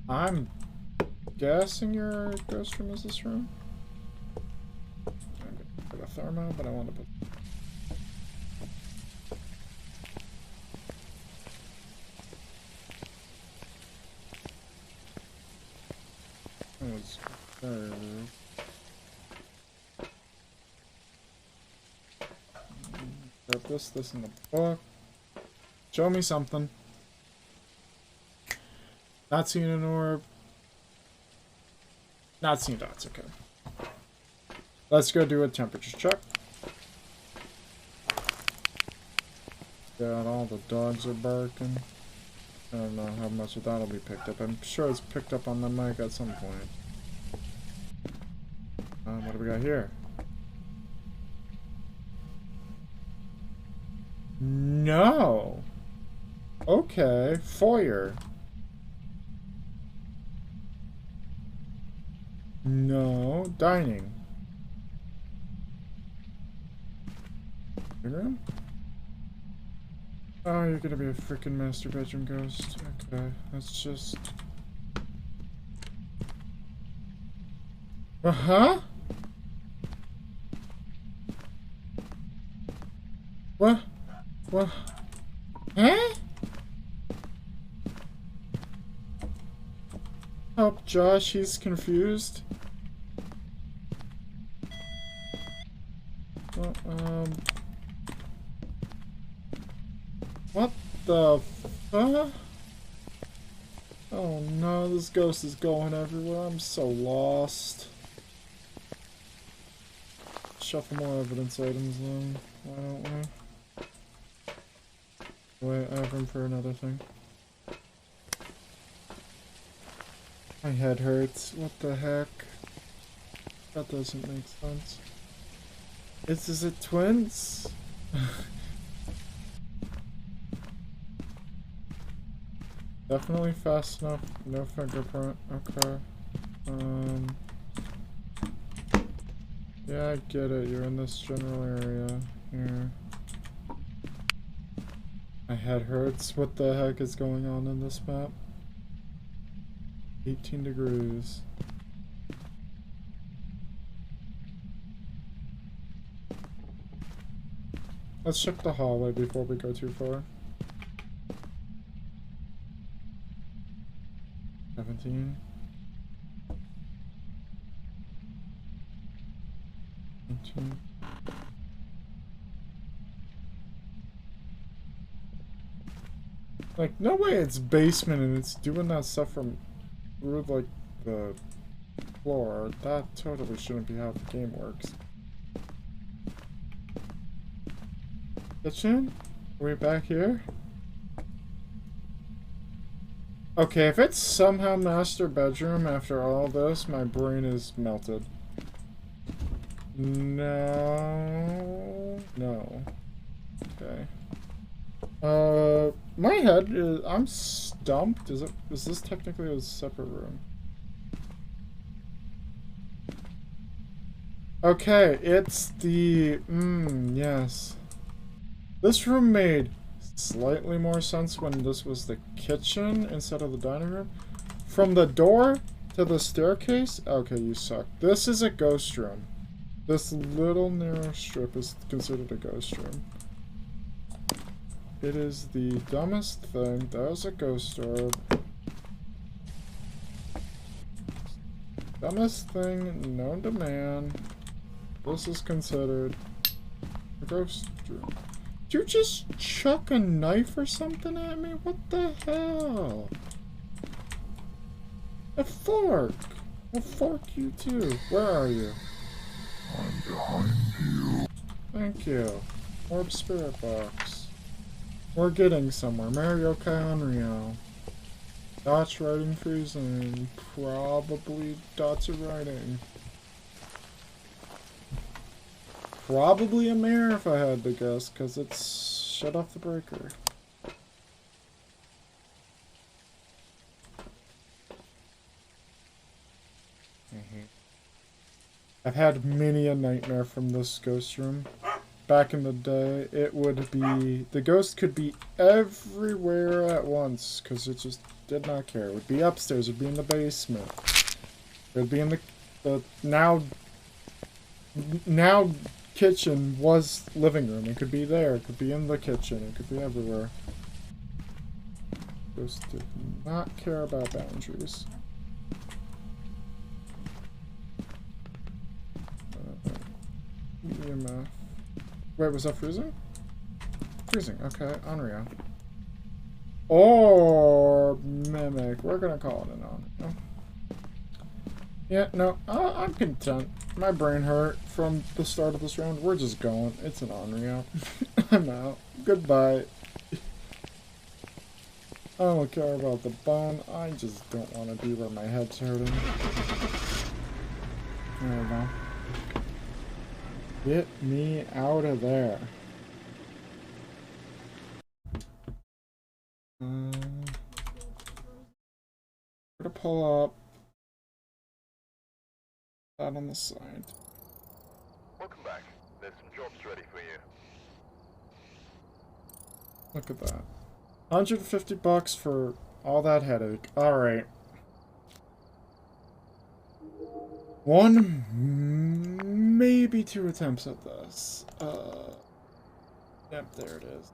I'm guessing your ghost room is this room? I'm gonna put a thermo, but I want to put... Grab this in the book. Show me something. Not seeing an orb. Not seeing dots, okay. Let's go do a temperature check. God, all the dogs are barking. I don't know how much of that'll be picked up. I'm sure it's picked up on the mic at some point. What do we got here? No! Okay, foyer. No, dining. Room? Oh, you're gonna be a freaking master bedroom ghost. Okay, let's just... Uh-huh? What? What? Huh? Help Josh, he's confused. What the fuck? Oh no, this ghost is going everywhere. I'm so lost. Shuffle more evidence items then. Why don't we? Wait, I have room for another thing. My head hurts. What the heck? That doesn't make sense. Is it twins? Definitely fast enough. No fingerprint. Okay. Yeah, I get it. You're in this general area here. My head hurts. What the heck is going on in this map? 18 degrees. Let's check the hallway before we go too far. 17. 18. Like, no way it's basement and it's doing that stuff from through, like, the floor. That totally shouldn't be how the game works. Kitchen? Are we back here? Okay, if it's somehow master bedroom after all this, my brain is melted. No. No. Okay. My head is... I'm stumped. Is this technically a separate room? Okay, it's the... yes. This room made slightly more sense when this was the kitchen instead of the dining room. From the door to the staircase? Okay, you suck. This is a ghost room. This little narrow strip is considered a ghost room. It is the dumbest thing. That was a ghost orb. Dumbest thing known to man. This is considered a ghost room. Did you just chuck a knife or something at me? What the hell? A fork! I'll fork you too. Where are you? I'm behind you. Thank you. Orb spirit box. We're getting somewhere. Mario Kart Unreal. Dots writing freezing. Probably dots are writing. Probably a mirror if I had to guess, because it's shut off the breaker. I've had many a nightmare from this ghost room. Back in the day, it would be... The ghost could be everywhere at once, because it just did not care. It would be upstairs, it would be in the basement. It would be in the now kitchen was living room. It could be there, it could be in the kitchen, it could be everywhere. Ghost did not care about boundaries. EMF. Wait, was that freezing? Freezing, okay, unreal. Or mimic. We're gonna call it an unreal. Yeah, no, I'm content. My brain hurt from the start of this round. We're just going. It's an unreal. I'm out. Goodbye. I don't care about the bone. I just don't want to be where my head's hurting. There we go. Get me out of there. We're gonna pull up that on the side. Welcome back. There's some jobs ready for you. Look at that. $150 for all that headache. Alright. One, maybe two attempts at this. Yep, there it is.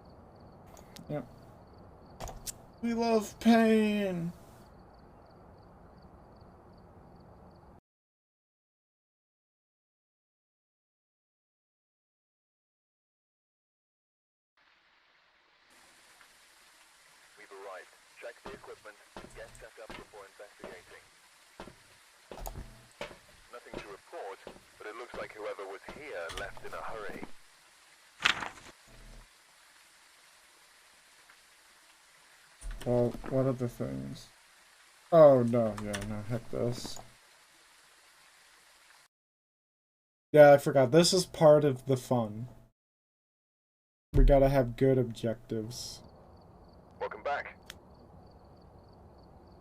Yep. We love pain! We've arrived. Check the equipment. Get set up before investigating. Nothing to report, but it looks like whoever was here left in a hurry. Well, what other things? Oh, no, yeah, no, heck this. Yeah, I forgot. This is part of the fun. We gotta have good objectives. Welcome back.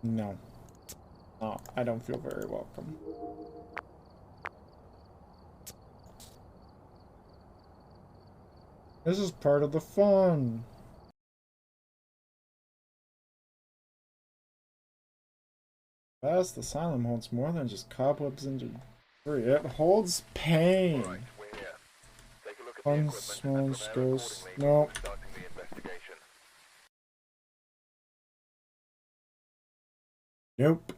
No. Oh, I don't feel very welcome. This is part of the fun. As the asylum holds more than just cobwebs and debris. It holds pain. All right, we're here. Take a look at Fun, the equipment small, and prepare ghost. accordingly No. before starting the investigation. Nope.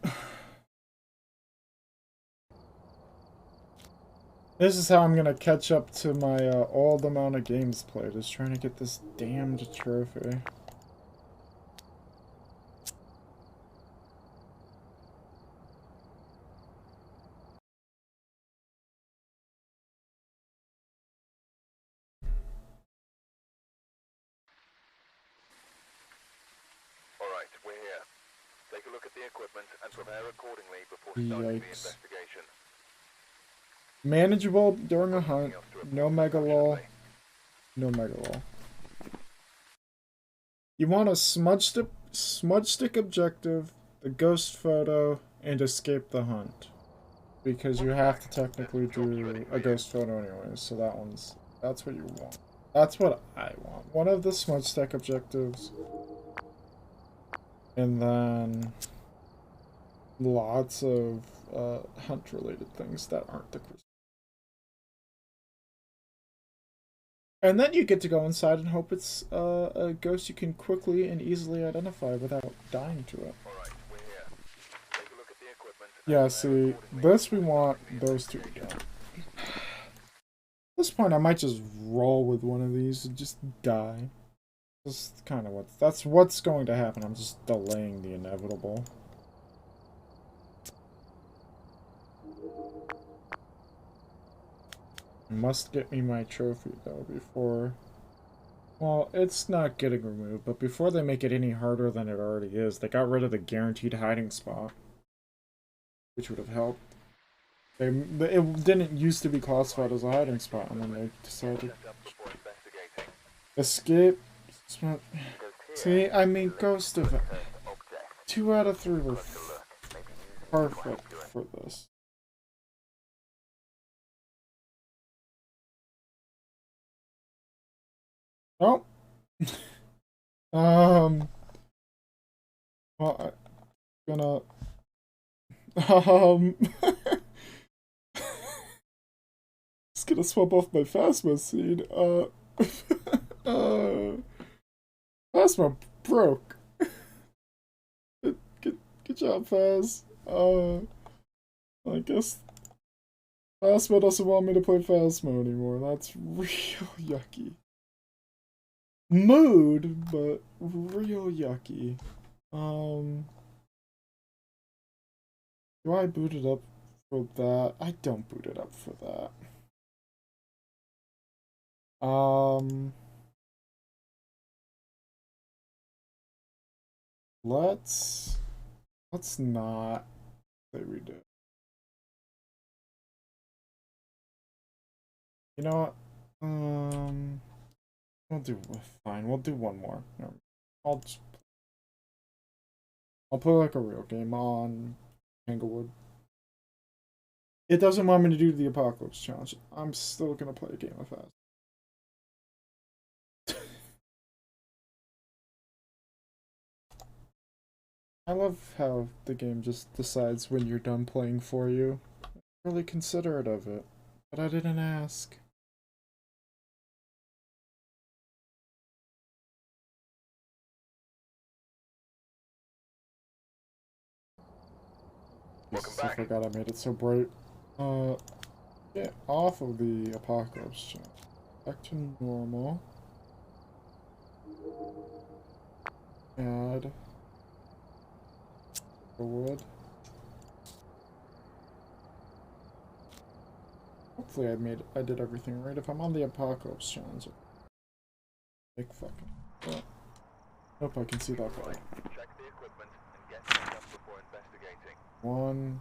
This is how I'm gonna catch up to my old amount of games played, is trying to get this damned trophy. All right, we're here. Take a look at the equipment and prepare accordingly before starting the Yikes. investigation. Manageable during a hunt. No megalol. No megalol. You want a smudge stick objective, the ghost photo, and escape the hunt. Because you have to technically do a ghost photo anyways, so that's what you want. That's what I want. One of the smudge stick objectives. And then lots of hunt related things that aren't the cruise. And then you get to go inside and hope it's a ghost you can quickly and easily identify without dying to it. All right, we're here. Take a look at the equipment. Yeah, see, this we want those two to get. At this point, I might just roll with one of these and just die. That's kind of that's what's going to happen. I'm just delaying the inevitable. Must get me my trophy though before Well, it's not getting removed, but before they make it any harder than it already is, they got rid of the guaranteed hiding spot, which would have helped. It didn't used to be classified as a hiding spot, and then they decided escape. See, I mean, Ghost of 2 out of 3 were perfect for this. Oh. Well, I'm gonna just gonna swap off my Phasmo seed. Phasmo broke. Good job, Phas. I guess Phasmo doesn't want me to play Phasmo anymore. That's real yucky. Mood, but real yucky. Do I boot it up for that? I don't boot it up for that. Let's not say we do. You know what? We'll do fine. We'll do one more. No, I'll play like a real game on Englewood. It doesn't want me to do the Apocalypse Challenge. I'm still gonna play a game of Fast. I love how the game just decides when you're done playing for you. Really considerate of it, but I didn't ask. Jesus, I forgot I made it so bright. Get off of the Apocalypse Challenge. Back to normal. Add the wood. Hopefully I did everything right. If I'm on the Apocalypse Challenge, big fucking. Oh. Nope, I can see that guy. Check the equipment and get set up before investigating. One.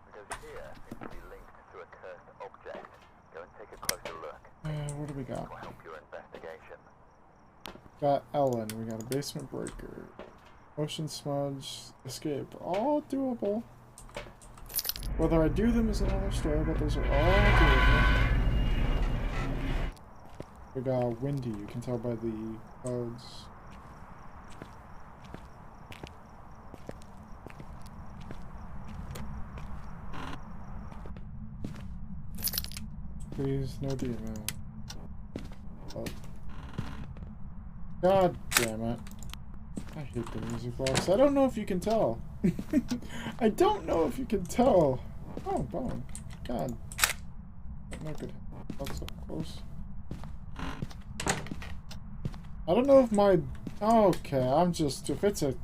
Because here seems to be linked to a cursed object. Go and take a closer look. What do we got? Will help your investigation. Got Ellen. We got a basement breaker. Ocean smudge. Escape. All doable. Whether I do them is another story, but those are all doable. We got windy. You can tell by the clouds. Please, no demon. Oh. God damn it. I hate the music box. I don't know if you can tell. I don't know if you can tell. Oh, bone. God. No good. That's up close. I don't know if my... Okay, I'm just... If it's a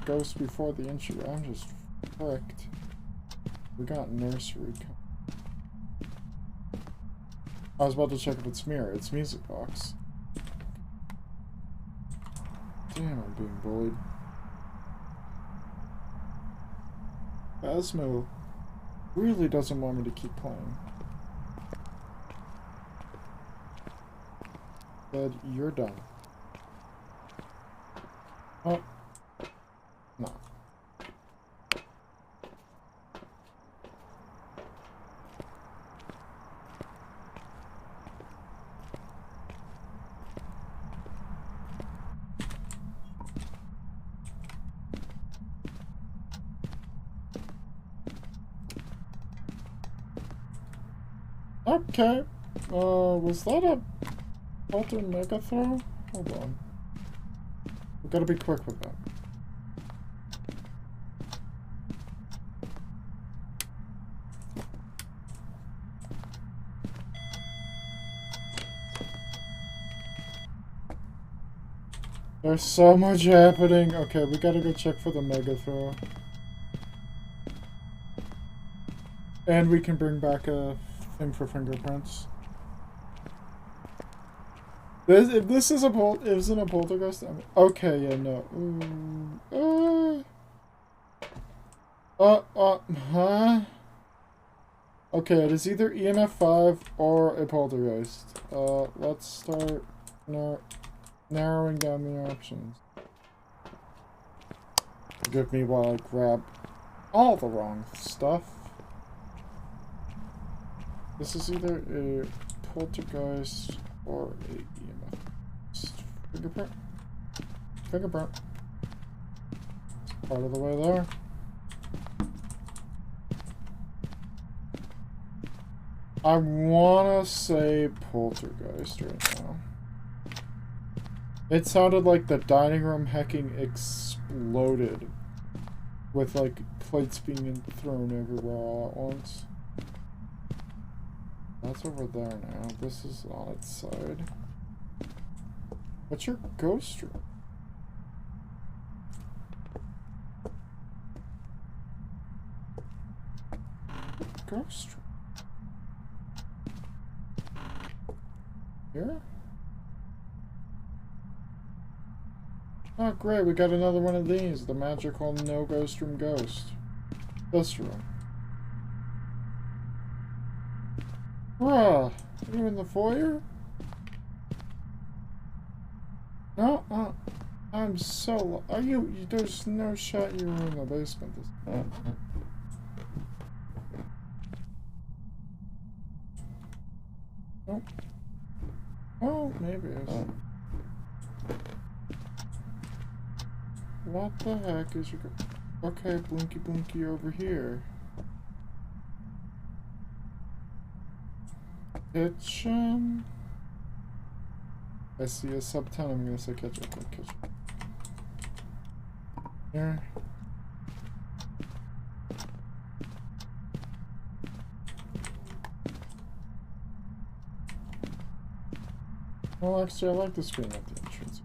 ghost before the intro, I'm just fricked. We got nursery. I was about to check if it's mirror. It's music box. Damn, I'm being bullied. Phasmo really doesn't want me to keep playing. Said, you're done. Oh. No. Okay. Was that a alter mega throw? Hold on. We gotta be quick with that. There's so much happening. Okay, we gotta go check for the mega throw. And we can bring back a thing for fingerprints. If this is isn't a poltergeist, I mean, okay, yeah, no. Huh? Okay, it is either EMF 5 or a poltergeist. Let's start narrowing down the options. Forgive me while I grab all the wrong stuff. This is either a poltergeist or a EMF. Fingerprint? Fingerprint. Part of the way there. I wanna say poltergeist right now. It sounded like the dining room hacking exploded with like plates being thrown everywhere all at once. That's over there now. This is on its side. What's your ghost room? Ghost room? Here? Oh great, we got another one of these. The magical no ghost room ghost. This room. Bruh, are you in the foyer? No, I'm so... Are you... There's no shot you were in the basement. Nope. Oh, maybe I was... What the heck is your... Okay, Blinky Blinky over here. Kitchen... I see a sub 10, I'm gonna say kitchen. Kitchen. Here. Well, actually, I like the screen at the entrance.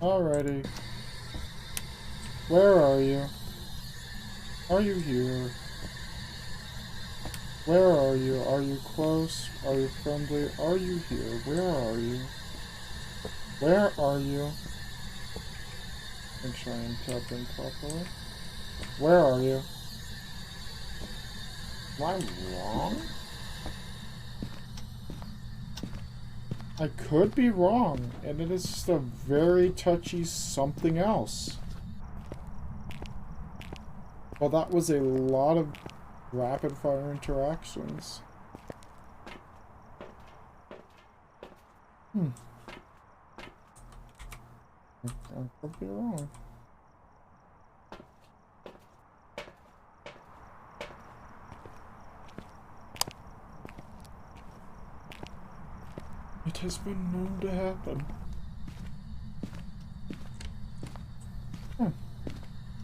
Alrighty. Where are you? Are you here? Where are you? Are you close? Are you friendly? Are you here? Where are you? Where are you? Make sure I am tapped in properly. Where are you? Am I wrong? I could be wrong, and it is just a very touchy something else. Well, that was a lot of rapid fire interactions. I could be wrong. It has been known to happen.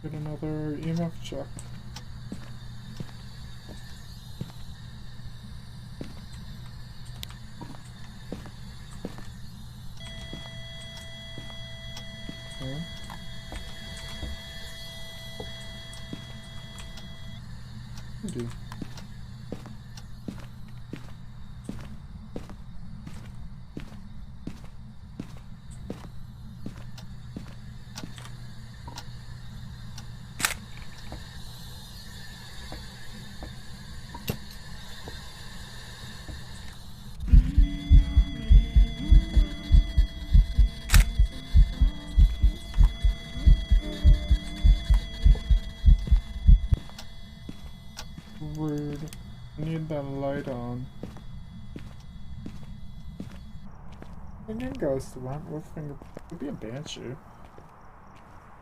Get another EMF check. Okay. Indeed. Rude. I need that light on. Thinking ghost one with finger. Could be a banshee.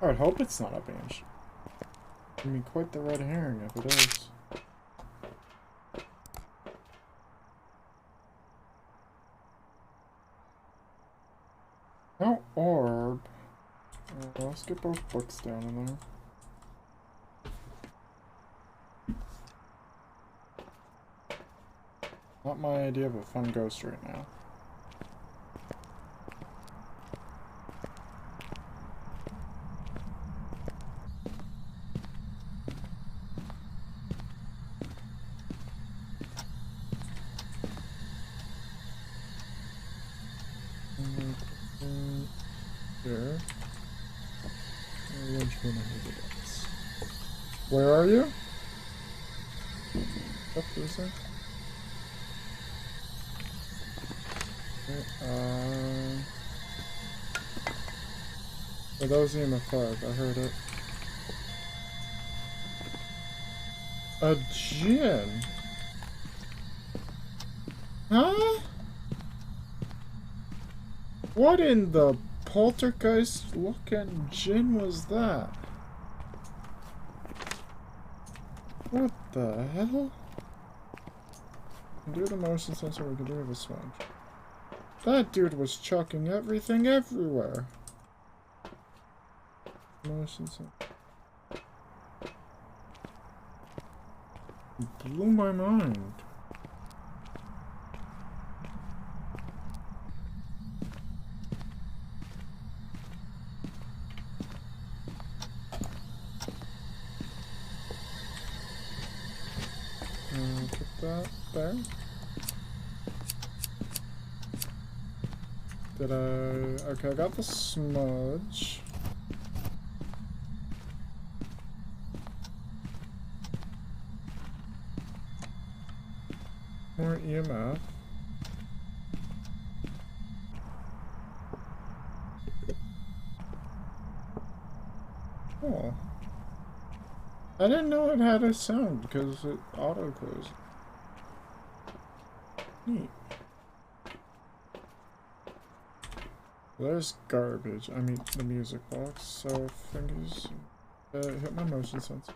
I would hope it's not a banshee. I mean, quite the red herring if it is. No orb. Let's get both books down in there. Not my idea of a fun ghost right now. Arrangement of the decks. Where are you? Up this thing? Okay, oh, that was EMF5, I heard it. A gin? Huh? What in the poltergeist looking gin was that? What the hell? Do the motion sensor, we can do the switch. That dude was chucking everything everywhere. Motion sensor. It blew my mind. Put that there. Did I... Okay, I got the smudge. More EMF. Oh. I didn't know it had a sound because it auto-closed. Neat. There's garbage. I mean, the music box. So, fingers... hit my motion sensor.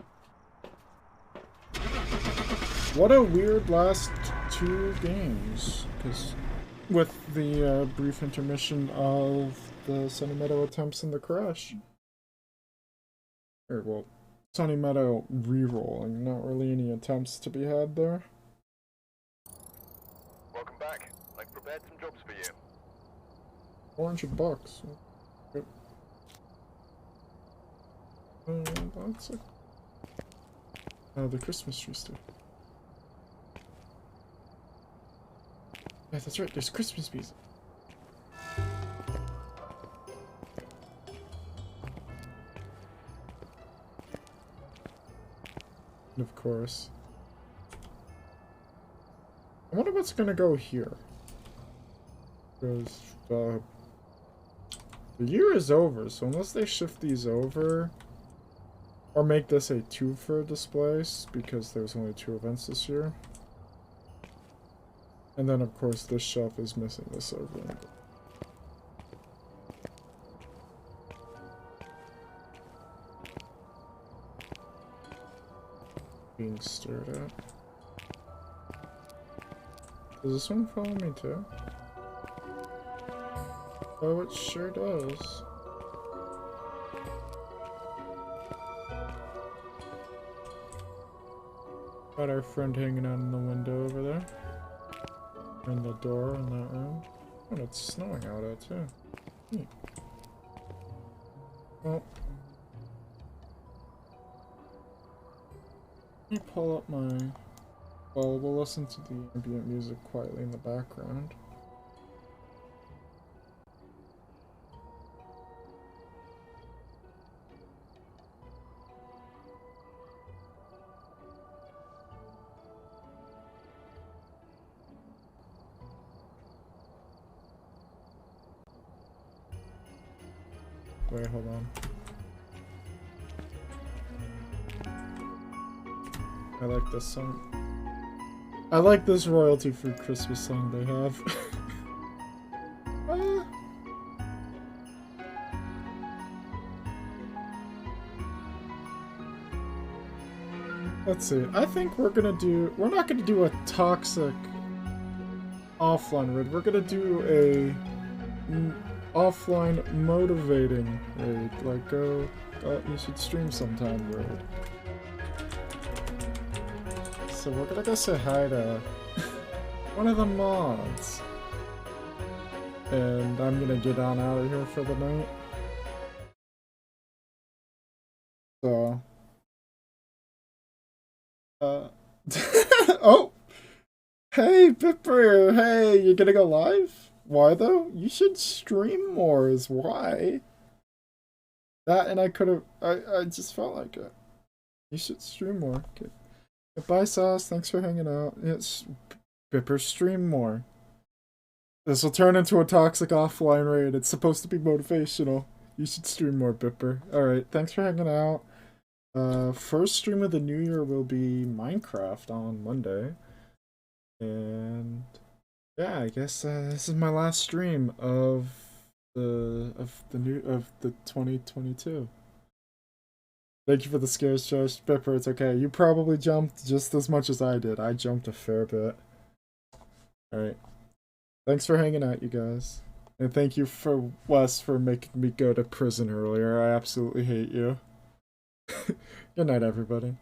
What a weird last two games. Because with the brief intermission of the Sunny Meadow attempts in the crash. Or, well, Sunny Meadow re-rolling. Not really any attempts to be had there. Welcome back. I've prepared some jobs for you. $400. Yep. That's it. The Christmas tree stuff. Yeah, that's right. There's Christmas music. And of course. I wonder what's gonna go here. Because the year is over, so unless they shift these over or make this a 2 for displays, because there's only 2 events this year. And then of course this shelf is missing this over. Being stared at. Does this one follow me too? Oh, it sure does. Got our friend hanging out in the window over there. In the door in that room. Oh, and it's snowing out out too. Neat. Well. Let me pull up my... Well, we'll listen to the ambient music quietly in the background. Wait, hold on. I like this song. I like this royalty-free Christmas song they have. Let's see. I think we're not gonna do a toxic offline raid. We're gonna do a offline motivating raid. Like, you should stream sometime raid. So we're gonna go say hi to one of the mods. And I'm gonna get on out of here for the night. So... oh! Hey, Pipper! Hey, you gonna go live? Why though? You should stream more is why. That and I could have. I just felt like it. You should stream more. Okay. Bye, Sauce. Thanks for hanging out. Yes, Bipper, stream more. This will turn into a toxic offline raid. It's supposed to be motivational. You should stream more, Bipper. Alright, thanks for hanging out. First stream of the new year will be Minecraft on Monday. And yeah, I guess this is my last stream of the 2022. Thank you for the scares, Josh. Bipper, it's okay. You probably jumped just as much as I did. I jumped a fair bit. Alright. Thanks for hanging out, you guys. And thank you for Wes for making me go to prison earlier. I absolutely hate you. Good night, everybody.